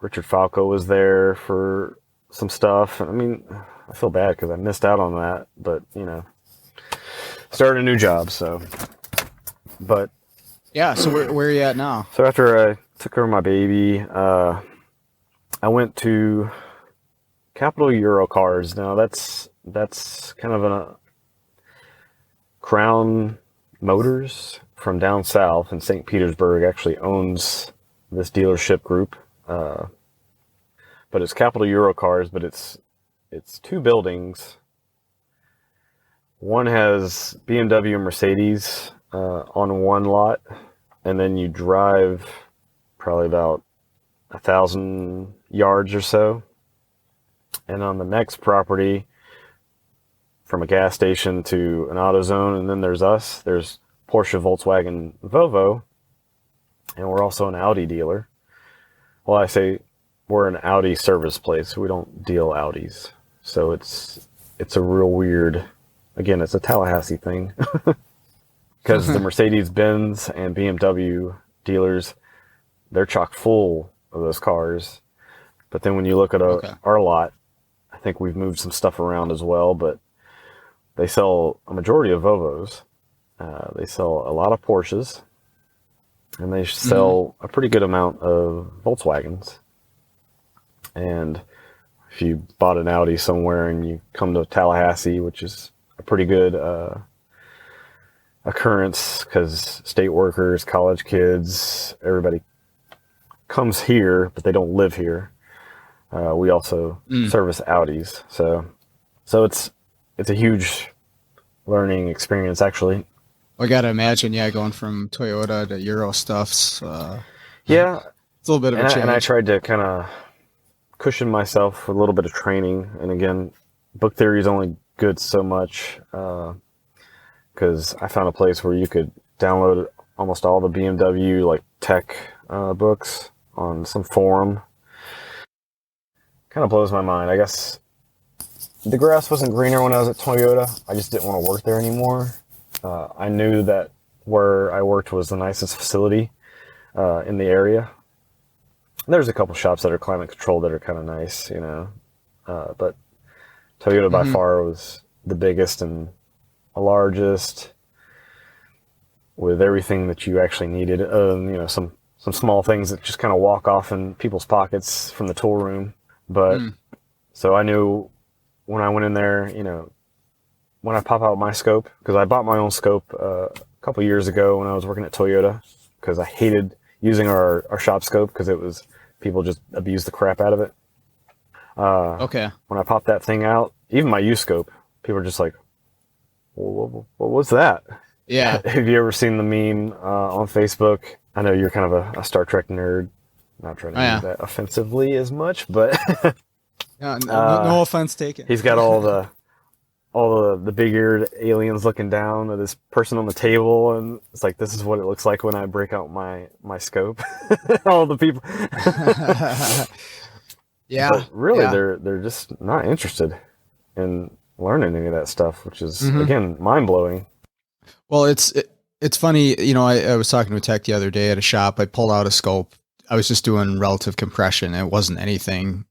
Richard Falco was there for some stuff. I mean, I feel bad because I missed out on that, but, you know, started a new job, so. But yeah, so where are you at now? So after I took care of my baby, I went to Capital Euro Cars. Now that's kind of a Crown Motors from down south in St. Petersburg actually owns this dealership group. But it's Capital Euro Cars, but it's 2 buildings. One has BMW and Mercedes on one lot, and then you drive probably about 1,000 yards or so. And on the next property, from a gas station to an AutoZone, and then there's us. There's Porsche, Volkswagen, Volvo, and we're also an Audi dealer. Well, I say we're an Audi service place. We don't deal Audis. So it's a real weird, again, it's a Tallahassee thing. because the Mercedes-Benz and BMW dealers, they're chock full of those cars. But then when you look at our lot, I think we've moved some stuff around as well, but they sell a majority of Volvos. They sell a lot of Porsches, and they sell a pretty good amount of Volkswagens. And if you bought an Audi somewhere and you come to Tallahassee, which is a pretty good occurrence because state workers, college kids, everybody comes here, but they don't live here. We also service Audis, so it's a huge learning experience, actually. I gotta imagine, going from Toyota to Euro stuff's yeah, it's a little bit of a change. And I tried to kind of cushion myself with a little bit of training. And again, book theory is only good so much, because I found a place where you could download almost all the BMW like tech books on some forum. Kind of blows my mind. I guess the grass wasn't greener when I was at Toyota. I just didn't want to work there anymore. I knew that where I worked was the nicest facility in the area. There's a couple shops that are climate controlled that are kind of nice, but Toyota by far was the biggest and the largest, with everything that you actually needed. Some small things that just kind of walk off in people's pockets from the tool room. But so I knew when I went in there, when I pop out my scope, because I bought my own scope a couple years ago when I was working at Toyota, because I hated using our shop scope because people just abused the crap out of it. When I popped that thing out, even my U scope, people were just like, well, what's that? Yeah. Have you ever seen the meme on Facebook? I know you're kind of a Star Trek nerd. Not trying to use that offensively as much, but no offense taken. He's got all the big-eared aliens looking down at this person on the table, and it's like, this is what it looks like when I break out my scope. All the people. Yeah. But really, they're just not interested in learning any of that stuff, which is again mind-blowing. Well, it's funny. I was talking to a tech the other day at a shop. I pulled out a scope. I was just doing relative compression. It wasn't anything,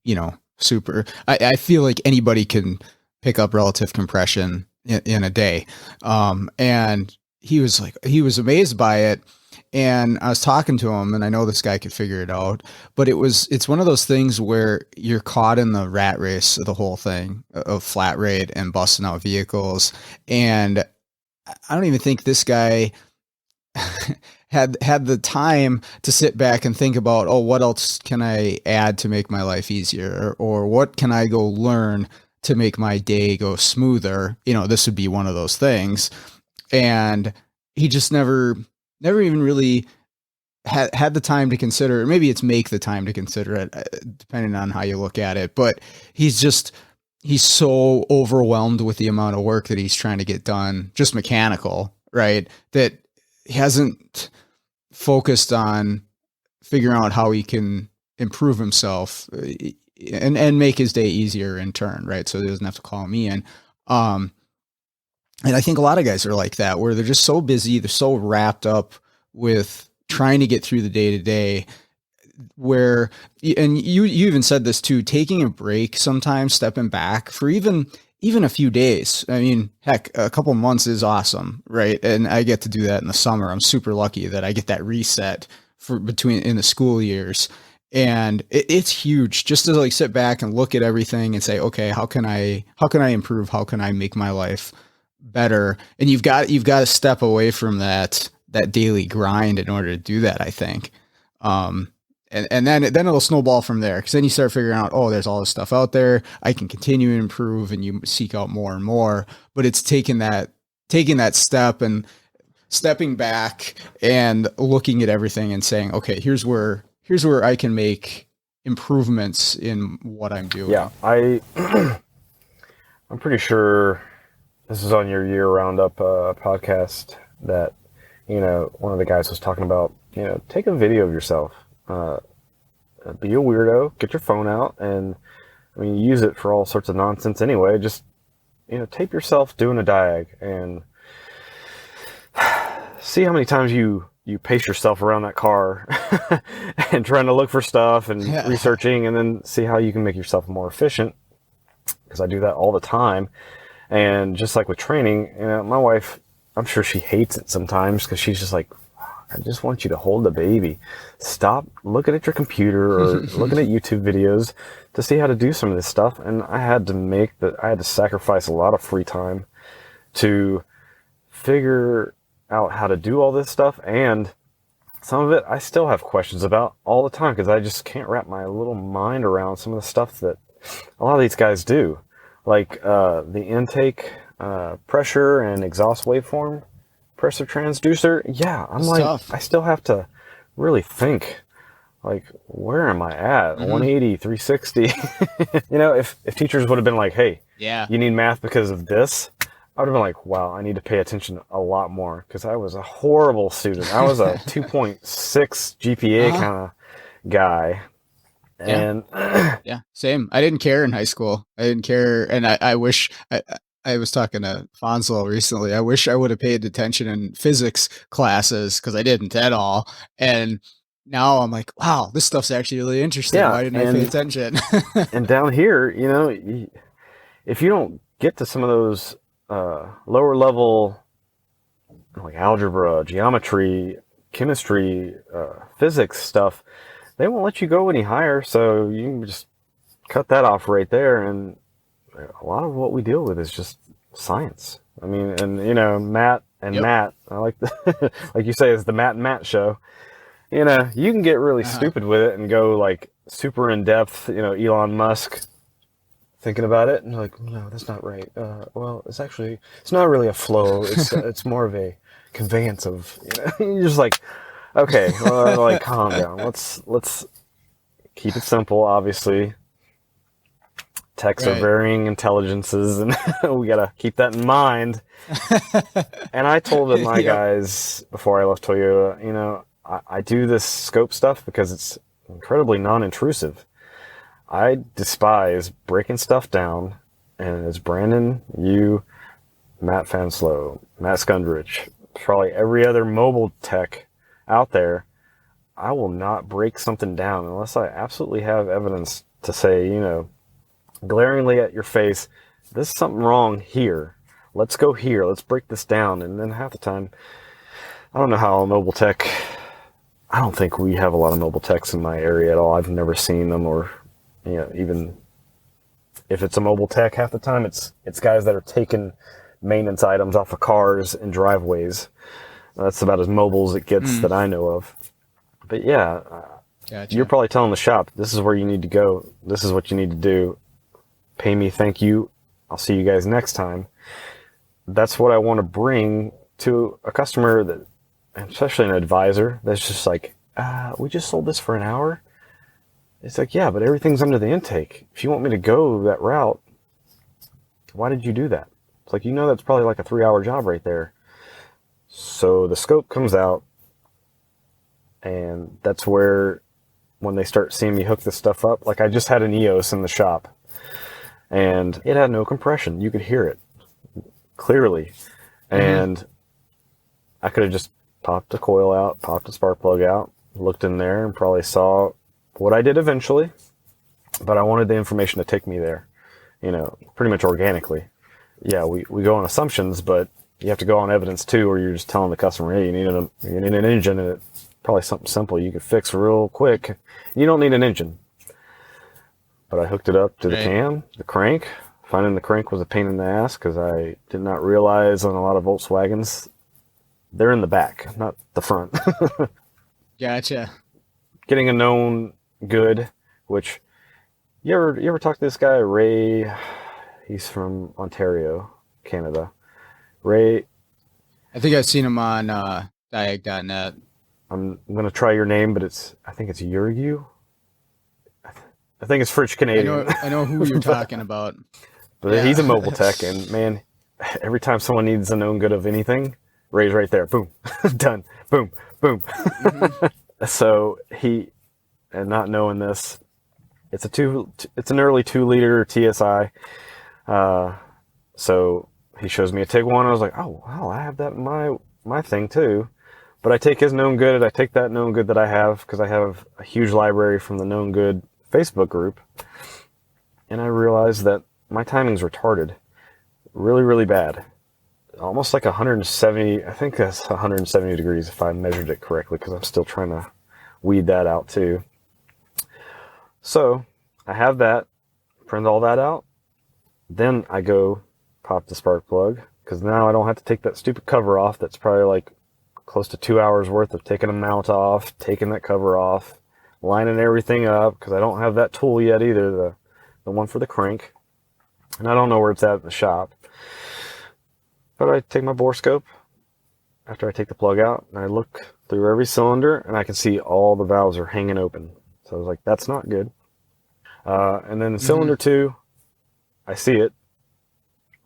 super. I feel like anybody can pick up relative compression in a day. And he was amazed by it. And I was talking to him, and I know this guy could figure it out, but it's one of those things where you're caught in the rat race of the whole thing of flat rate and busting out vehicles. And I don't even think this guy had the time to sit back and think about, what else can I add to make my life easier? Or what can I go learn to make my day go smoother? This would be one of those things. And he just never even really had the time to consider it. Maybe it's make the time to consider it, depending on how you look at it. But he's so overwhelmed with the amount of work that he's trying to get done, just mechanical, right? That he hasn't focused on figuring out how he can improve himself and make his day easier in turn, right? So he doesn't have to call me in. And I think a lot of guys are like that, where they're just so busy, they're so wrapped up with trying to get through the day to day, where, and you even said this too, taking a break sometimes, stepping back for even a few days. I mean, heck, a couple months is awesome, right? And I get to do that in the summer. I'm super lucky that I get that reset in the school years. And it's huge just to like sit back and look at everything and say, okay, how can I improve? How can I make my life better? And you've got to step away from that daily grind in order to do that, I think. And then it'll snowball from there, because then you start figuring out, there's all this stuff out there. I can continue to improve, and you seek out more and more. But it's taking that step and stepping back and looking at everything and saying, okay, here's where I can make improvements in what I'm doing. Yeah, I'm pretty sure this is on your year roundup podcast that, one of the guys was talking about, take a video of yourself. Be a weirdo, get your phone out, and you use it for all sorts of nonsense anyway. Just, tape yourself doing a diag, and see how many times you pace yourself around that car and trying to look for stuff and researching, and then see how you can make yourself more efficient, because I do that all the time. And just like with training, my wife, I'm sure she hates it sometimes, because she's just like, I just want you to hold the baby. Stop looking at your computer or looking at YouTube videos to see how to do some of this stuff. And I had to sacrifice a lot of free time to figure out how to do all this stuff. And some of it I still have questions about all the time, because I just can't wrap my little mind around some of the stuff that a lot of these guys do. Like the intake pressure and exhaust waveform pressure transducer. Yeah, I'm like, tough. I still have to really think, like, where am I at? 180, 360. If teachers would have been like, hey, you need math because of this, I would have been like, wow, I need to pay attention a lot more, because I was a horrible student. I was a 2.6 GPA kind of guy. And yeah, same. I didn't care in high school. I didn't care. And I wish I was talking to Fonzel recently. I wish I would have paid attention in physics classes, because I didn't at all. And now I'm like, wow, this stuff's actually really interesting. Why didn't I pay attention? And down here, if you don't get to some of those lower level, like algebra, geometry, chemistry, physics stuff, they won't let you go any higher. So you can just cut that off right there. And a lot of what we deal with is just science. I mean, and Matt and Matt, I like like you say, it's the Matt and Matt show. You can get really stupid with it and go like super in depth, Elon Musk, thinking about it, and you're like, no, that's not right. Well, it's not really a flow. It's more of a conveyance of, you're just like, okay, well, like, calm down. Let's keep it simple, obviously. Techs are varying intelligences, and we gotta keep that in mind. And I told my guys before I left Toyota, I do this scope stuff because it's incredibly non-intrusive. I despise breaking stuff down, and it's Brandon, you, Matt Fanslow, Matt Skundrich, probably every other mobile tech out there. I will not break something down unless I absolutely have evidence to say, glaringly at your face, this is something wrong here. Let's go here. Let's break this down. And then half the time, I don't know how mobile tech, I don't think we have a lot of mobile techs in my area at all. I've never seen them, or, even if it's a mobile tech, half the time it's guys that are taking maintenance items off of cars and driveways. That's about as mobile as it gets that I know of. But yeah, gotcha. You're probably telling the shop, this is where you need to go. This is what you need to do. Pay me, thank you. I'll see you guys next time. That's what I want to bring to a customer, that, especially an advisor, that's just like, we just sold this for an hour. It's like, yeah, but everything's under the intake. If you want me to go that route, why did you do that? It's like, that's probably like a 3-hour job right there. So the scope comes out, and that's where, when they start seeing me hook this stuff up, like I just had an EOS in the shop, and it had no compression. You could hear it clearly. And I could have just popped a coil out, popped a spark plug out, looked in there, and probably saw what I did eventually. But I wanted the information to take me there, pretty much organically. Yeah, we go on assumptions, but you have to go on evidence too, or you're just telling the customer, hey, you need an engine, and it's probably something simple you could fix real quick. You don't need an engine. But I hooked it up to the cam, the crank. Finding the crank was a pain in the ass, because I did not realize on a lot of Volkswagens, they're in the back, not the front. Gotcha. Getting a known good, which, you ever talk to this guy, Ray? He's from Ontario, Canada. Ray. I think I've seen him on diag.net. I'm going to try your name, but I think it's Yurgu. I think it's French Canadian. I know who you're talking about. But he's a mobile tech, and man, every time someone needs a known good of anything, Ray's right there. Boom. Done. Boom. Boom. So and not knowing this, it's an early 2-liter TSI. So he shows me a TIG one. I was like, oh wow, I have that in my thing too. But I take his known good, and I take that known good that I have, because I have a huge library from the known good Facebook group, and I realized that my timing's retarded. Really, really bad. Almost like 170, I think that's 170 degrees if I measured it correctly, because I'm still trying to weed that out too. So I have that, print all that out. Then I go pop the spark plug, because now I don't have to take that stupid cover off. That's probably like close to 2 hours worth of taking a mount off, taking that cover off, lining everything up, because I don't have that tool yet either, the one for the crank. And I don't know where it's at in the shop. But I take my borescope after I take the plug out, and I look through every cylinder, and I can see all the valves are hanging open. So I was like, that's not good. And then cylinder 2, I see it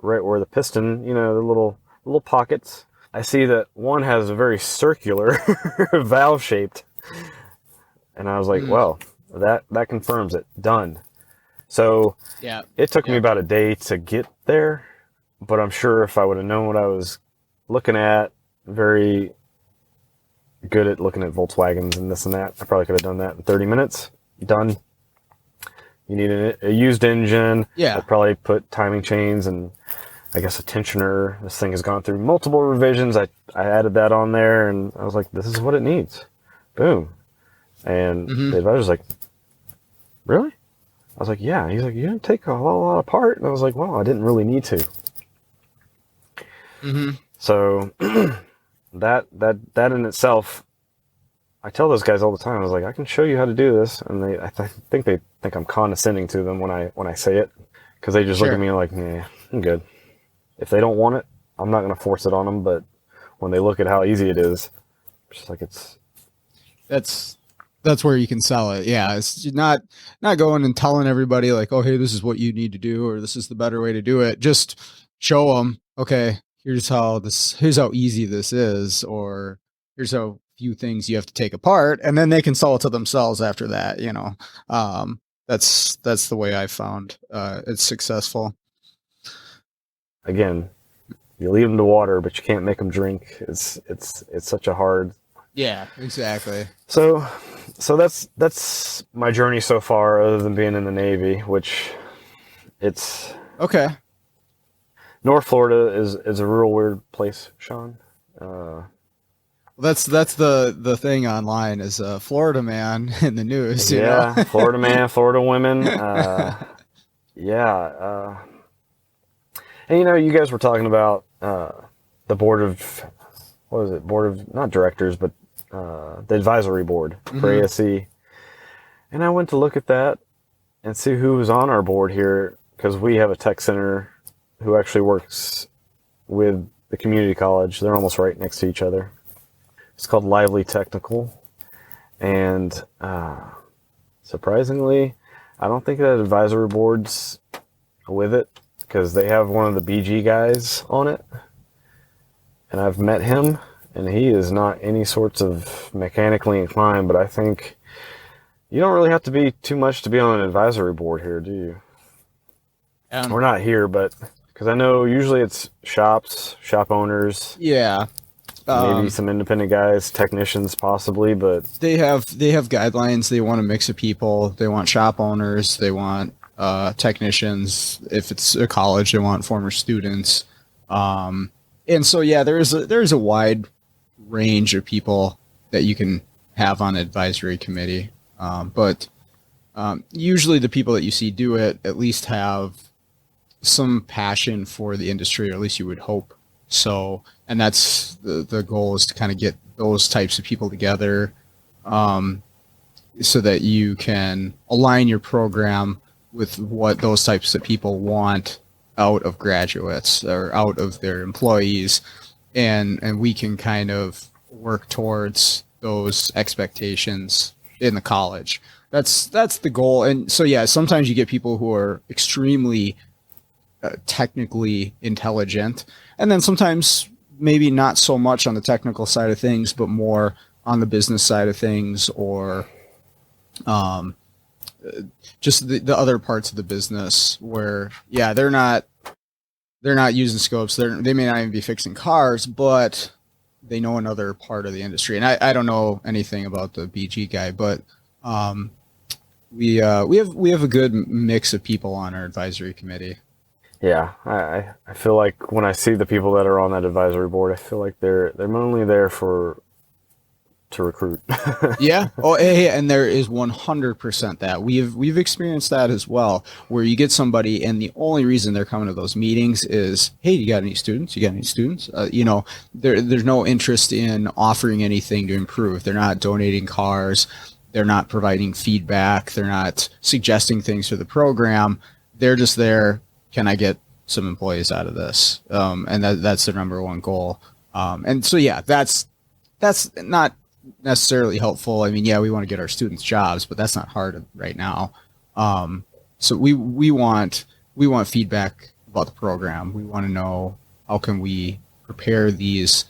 right where the piston, the little pockets. I see that one has a very circular valve shaped. And I was like, well, that confirms it. Done. So it took me about a day to get there. But I'm sure if I would have known what I was looking at, very good at looking at Volkswagens and this and that, I probably could have done that in 30 minutes. Done. You need a used engine. Yeah. I'd probably put timing chains and I guess a tensioner. This thing has gone through multiple revisions. I added that on there, and I was like, this is what it needs. Boom. And the advisor's like, really? I was like, yeah. He's like, you didn't take a whole lot apart. And I was like, well, I didn't really need to. So that in itself, I tell those guys all the time. I was like, I can show you how to do this, and I think they think I'm condescending to them when I say it, because they just look at me like, nah, I'm good. If they don't want it, I'm not going to force it on them. But when they look at how easy it is, it's just like that's where you can sell it. Yeah, it's not going and telling everybody like, oh, hey, this is what you need to do, or this is the better way to do it. Just show them, okay, here's how easy this is, or here's how few things you have to take apart, and then they can sell it to themselves after that. That's the way I found it's successful. Again, you lead them to water, but you can't make them drink. It's such a hard. Yeah, exactly. So that's my journey so far, other than being in the Navy, which it's okay. North Florida is a real weird place, Sean. That's the thing online is Florida man in the news. You know? Florida man, Florida women. And you guys were talking about the board of, what is it? Board of, not directors, but the advisory board for ASC. And I went to look at that and see who was on our board here, because we have a tech center who actually works with the community college. They're almost right next to each other. It's called Lively Technical. And surprisingly, I don't think that advisory board's with it, because they have one of the BG guys on it. And I've met him, and he is not any sorts of mechanically inclined, but I think you don't really have to be too much to be on an advisory board here, do you? We're not here, but because I know usually it's shop owners. Yeah. Maybe some independent guys, technicians possibly, but they have guidelines. They want a mix of people. They want shop owners. They want technicians. If it's a college, they want former students. And so, yeah, there's a wide range of people that you can have on an advisory committee. But usually the people that you see do it at least have some passion for the industry, or at least you would hope so. And that's the goal, is to kind of get those types of people together so that you can align your program with what those types of people want out of graduates or out of their employees, and we can kind of work towards those expectations in the college. That's the goal. And so, yeah, sometimes you get people who are extremely technically intelligent, and then sometimes maybe not so much on the technical side of things, but more on the business side of things, or just the other parts of the business where, yeah, they're not using scopes. They may not even be fixing cars, but they know another part of the industry. And I don't know anything about the BG guy, but we have a good mix of people on our advisory committee. Yeah, I feel like when I see the people that are on that advisory board, I feel like they're mainly there to recruit. Yeah. Oh, hey, and there is 100% that we've experienced that as well, where you get somebody and the only reason they're coming to those meetings is, hey, you got any students? You got any students? There's no interest in offering anything to improve. They're not donating cars. They're not providing feedback. They're not suggesting things for the program. They're just there. Can I get some employees out of this? And that's their number one goal. And so, yeah, that's not necessarily helpful. I mean, yeah, we want to get our students jobs, but that's not hard right now. So we want feedback about the program. We want to know how can we prepare these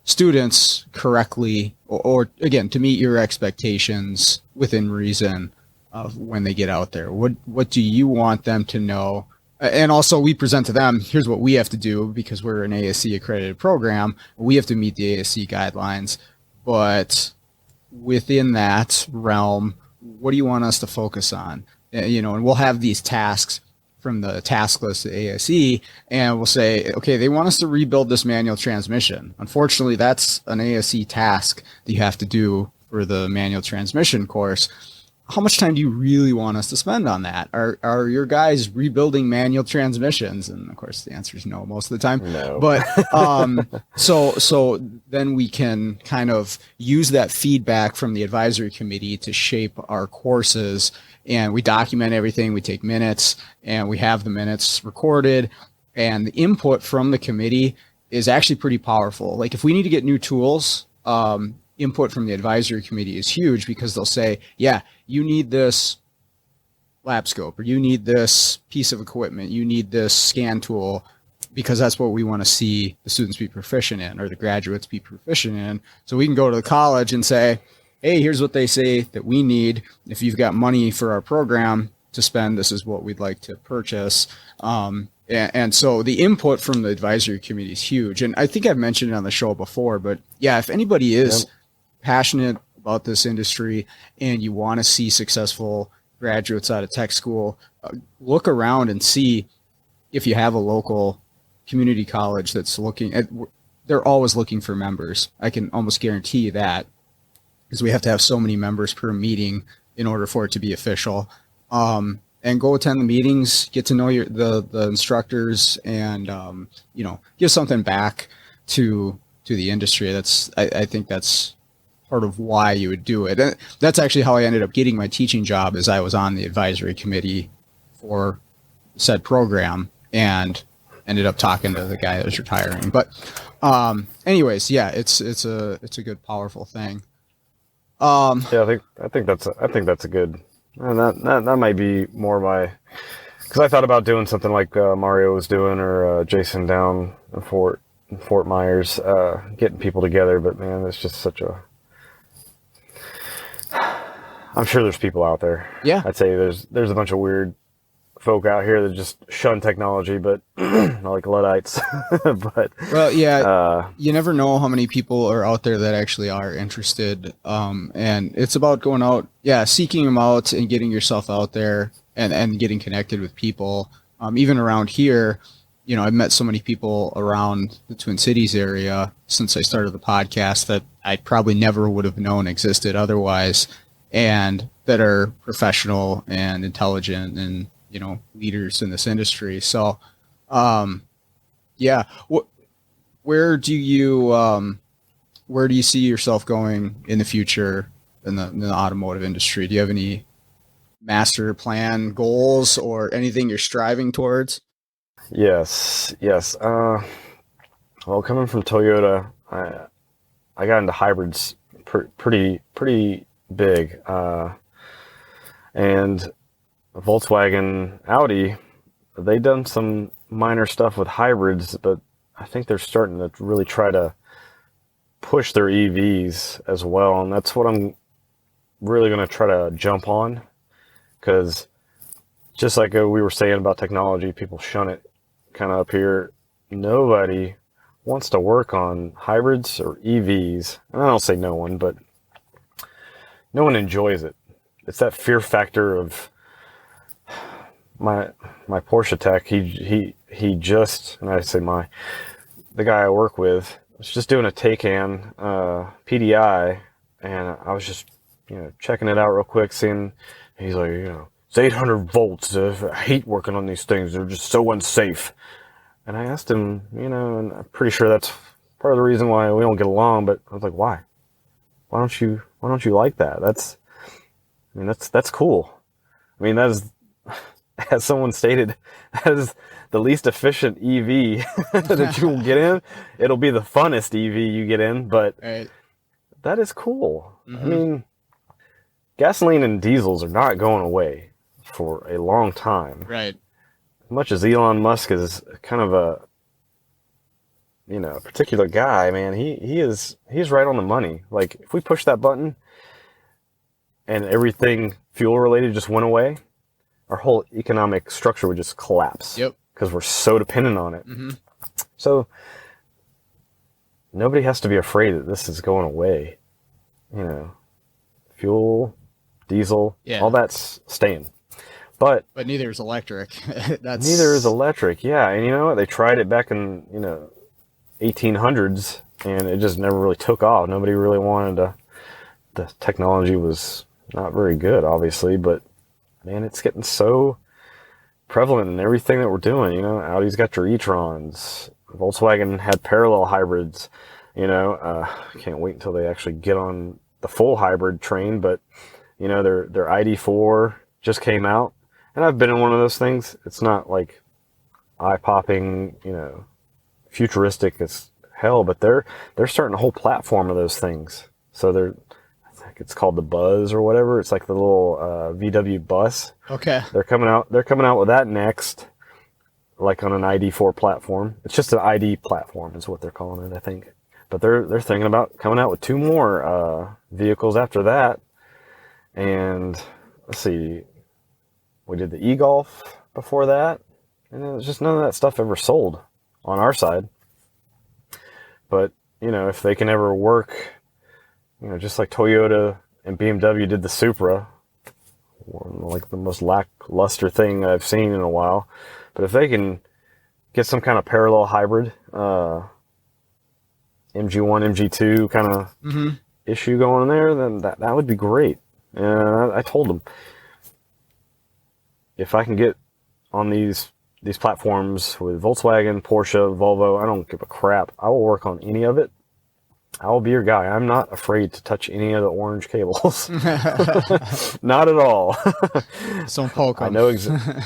students correctly, or again, to meet your expectations within reason of when they get out there. What do you want them to know? And also we present to them, here's what we have to do because we're an ASC accredited program. We have to meet the ASC guidelines. But within that realm, what do you want us to focus on? And we'll have these tasks from the task list at ASE, and we'll say, okay, they want us to rebuild this manual transmission. Unfortunately, that's an ASE task that you have to do for the manual transmission course. How much time do you really want us to spend on that? Are your guys rebuilding manual transmissions? And of course, the answer is no most of the time. No. But so then we can kind of use that feedback from the advisory committee to shape our courses, and we document everything. We take minutes, and we have the minutes recorded. And the input from the committee is actually pretty powerful. Like if we need to get new tools, input from the advisory committee is huge because they'll say, yeah, you need this lap scope, or you need this piece of equipment, you need this scan tool, because that's what we want to see the students be proficient in, or the graduates be proficient in. So we can go to the college and say, hey, here's what they say that we need. If you've got money for our program to spend, this is what we'd like to purchase. And so the input from the advisory committee is huge. And I think I've mentioned it on the show before, but yeah, if anybody is passionate about this industry and you want to see successful graduates out of tech school, look around and see if you have a local community college that's looking at, they're always looking for members. I can almost guarantee you that, because we have to have so many members per meeting in order for it to be official. And go attend the meetings, get to know the instructors, and give something back to the industry. I think that's part of why you would do it. And that's actually how I ended up getting my teaching job, is I was on the advisory committee for said program and ended up talking to the guy that was retiring. But anyways, yeah, it's a good, powerful thing. Yeah, I think that's a good, and that might be more my, because I thought about doing something like Mario was doing, or Jason down in Fort Myers, getting people together. But man, it's just such a, I'm sure there's people out there. Yeah, I'd say there's a bunch of weird folk out here that just shun technology, but like Luddites. But well, yeah, you never know how many people are out there that actually are interested. And it's about going out, seeking them out and getting yourself out there and getting connected with people. Even around here, I've met so many people around the Twin Cities area since I started the podcast that I probably never would have known existed otherwise, and that are professional and intelligent and leaders in this industry. So where do you see yourself going in the future in the automotive industry? Do you have any master plan goals or anything you're striving towards? Yes. Well, coming from Toyota, I got into hybrids pretty big, and Volkswagen, Audi, they done some minor stuff with hybrids, but I think they're starting to really try to push their EVs as well, and that's what I'm really going to try to jump on, because just like we were saying about technology, people shun it kind of up here. Nobody wants to work on hybrids or EVs, and I don't say no one, but no one enjoys it. It's that fear factor of my Porsche tech. He just, and I say the guy I work with was just doing a Taycan PDI, and I was just checking it out real quick, seeing. He's like, it's 800 volts. I hate working on these things. They're just so unsafe. And I asked him, and I'm pretty sure that's part of the reason why we don't get along. But I was like, why? Why don't you like that? That's cool. I mean, that is, as someone stated, that is the least efficient EV that you will get in. It'll be the funnest EV you get in, but that is cool. I mean, gasoline and diesels are not going away for a long time. Right. Much as Elon Musk is kind of a particular guy, man, he's right on the money. Like, if we push that button and everything fuel related just went away, our whole economic structure would just collapse. Yep. Because we're so dependent on it. Mm-hmm. So nobody has to be afraid that this is going away. Fuel, diesel, all that's staying. But neither is electric. Neither is electric, yeah. And you know what? They tried it back in 1800s, and it just never really took off. Nobody really wanted the technology was not very good, obviously, but man, it's getting so prevalent in everything that we're doing. Audi's got your e-trons. Volkswagen had parallel hybrids. I can't wait until they actually get on the full hybrid train, but their ID4 just came out, and I've been in one of those things. It's not like eye-popping, futuristic as hell, but they're starting a whole platform of those things. So I think it's called the Buzz or whatever. It's like the little VW bus. Okay. They're coming out with that next, like on an ID4 platform. It's just an ID platform is what they're calling it, I think. But they're thinking about coming out with 2 more vehicles after that. And let's see, we did the e-Golf before that, and it was just none of that stuff ever sold on our side. But if they can ever work, just like Toyota and BMW did the Supra, like the most lackluster thing I've seen in a while. But if they can get some kind of parallel hybrid, MG1, MG2 kind of issue going in there, then that would be great. And I told them, if I can get on these platforms with Volkswagen, Porsche, Volvo, I don't give a crap. I will work on any of it. I will be your guy. I'm not afraid to touch any of the orange cables. Not at all. Some poke. I know.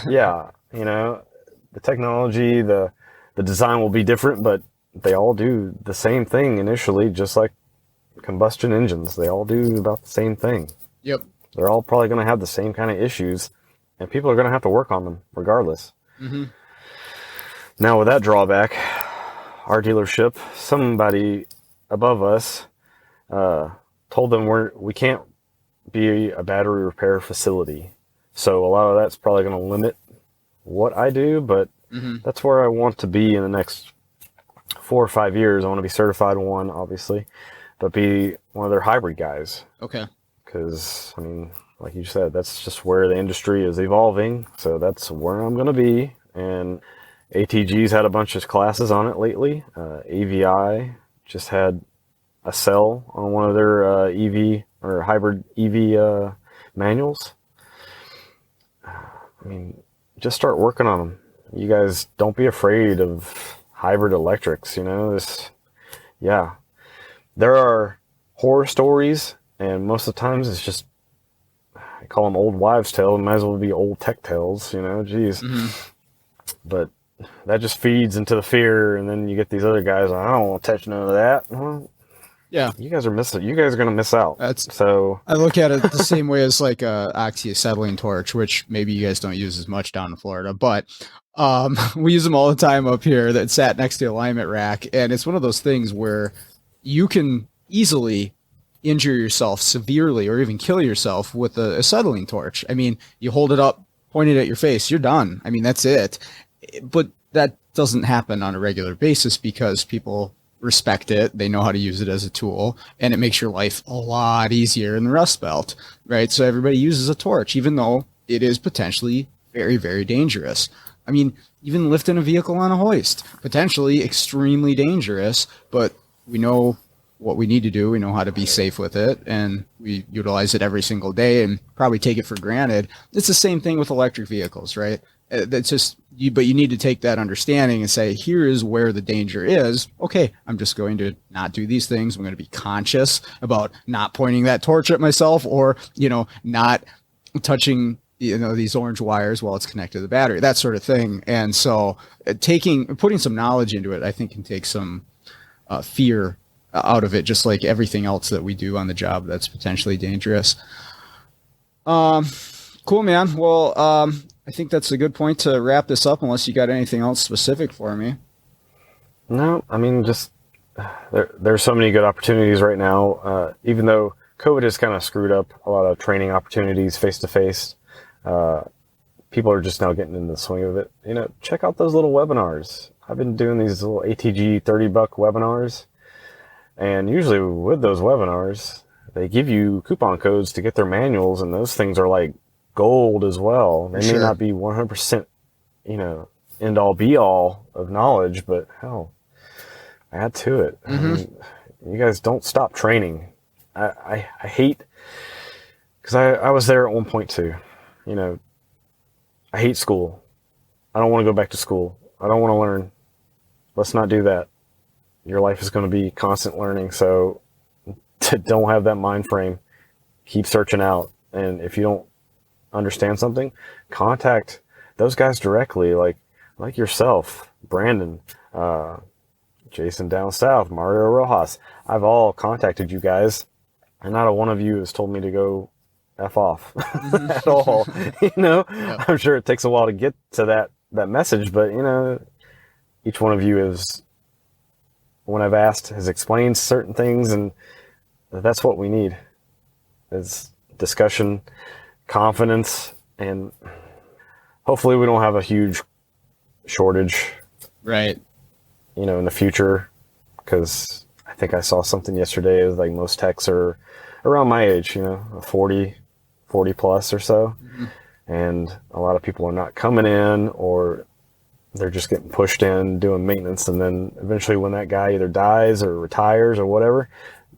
Yeah, the technology, the design will be different, but they all do the same thing initially, just like combustion engines. They all do about the same thing. Yep. They're all probably going to have the same kind of issues, and people are going to have to work on them regardless. Mm-hmm. Now, with that drawback, our dealership, somebody above us told them we can't be a battery repair facility. So a lot of that's probably going to limit what I do, but that's where I want to be in the next 4 or 5 years. I want to be certified one, obviously, but be one of their hybrid guys. Okay. Because, like you said, that's just where the industry is evolving. So that's where I'm going to be. And ATG's had a bunch of classes on it lately. AVI just had a cell on one of their EV or hybrid EV manuals. Just start working on them. You guys don't be afraid of hybrid electrics. There are horror stories, and most of the times it's just, I call them old wives' tales. It might as well be old tech tales, geez. But that just feeds into the fear, and then you get these other guys, I don't want to touch none of that. Well, yeah, you guys are going to miss out. I look at it the same way as like a oxyacetylene torch, which maybe you guys don't use as much down in Florida, but we use them all the time up here. That sat next to the alignment rack, and it's one of those things where you can easily injure yourself severely or even kill yourself with a acetylene torch. You hold it up, point it at your face, you're done. That's it. But that doesn't happen on a regular basis because people respect it. They know how to use it as a tool, and it makes your life a lot easier in the Rust Belt, right? So everybody uses a torch, even though it is potentially very, very dangerous. I mean, even lifting a vehicle on a hoist, potentially extremely dangerous, but we know what we need to do. We know how to be safe with it, and we utilize it every single day and probably take it for granted. It's the same thing with electric vehicles, right? That's just you, but you need to take that understanding and say, here is where the danger is. Okay, I'm just going to not do these things. I'm going to be conscious about not pointing that torch at myself, or, not touching, these orange wires while it's connected to the battery, that sort of thing. And so putting some knowledge into it, I think, can take some fear out of it, just like everything else that we do on the job that's potentially dangerous. Cool, man. Well, I think that's a good point to wrap this up, unless you got anything else specific for me. No, I mean, just there's so many good opportunities right now. Even though COVID has kind of screwed up a lot of training opportunities face to face, people are just now getting in the swing of it. Check out those little webinars. I've been doing these little ATG $30 webinars, and usually with those webinars, they give you coupon codes to get their manuals, and those things are like gold as well. They may not be 100%, end all be all of knowledge, but hell, add to it. I mean, you guys don't stop training. I hate, because I was there at one point too. I hate school. I don't want to go back to school. I don't want to learn. Let's not do that. Your life is going to be constant learning. So don't have that mind frame. Keep searching out. And if you don't understand something, contact those guys directly, like yourself, Brandon, Jason down south, Mario Rojas. I've all contacted you guys, and not a one of you has told me to go F off at all. Yep. I'm sure it takes a while to get to that message, but each one of you is, when I've asked, has explained certain things, and that's what we need, is discussion, confidence, and hopefully we don't have a huge shortage, right, in the future, because I think I saw something yesterday. It was like most techs are around my age, 40 plus or so, and a lot of people are not coming in, or they're just getting pushed in doing maintenance, and then eventually when that guy either dies or retires or whatever,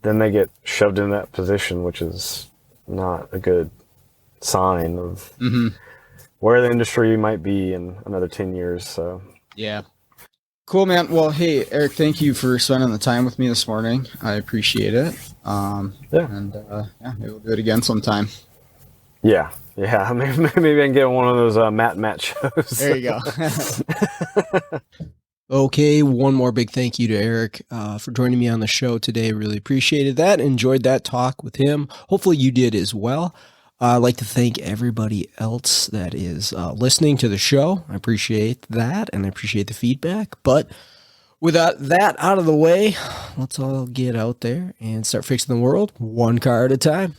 then they get shoved in that position, which is not a good sign of where the industry might be in another 10 years. So yeah. Cool, man. Well, hey, Eric, thank you for spending the time with me this morning. I appreciate it. And maybe we'll do it again sometime. Yeah. Maybe I can get one of those Matt shows. There you go. Okay, one more big thank you to Eric for joining me on the show today. Really appreciated that. Enjoyed that talk with him. Hopefully you did as well. I'd like to thank everybody else that is listening to the show. I appreciate that, and I appreciate the feedback. But with that out of the way, let's all get out there and start fixing the world one car at a time.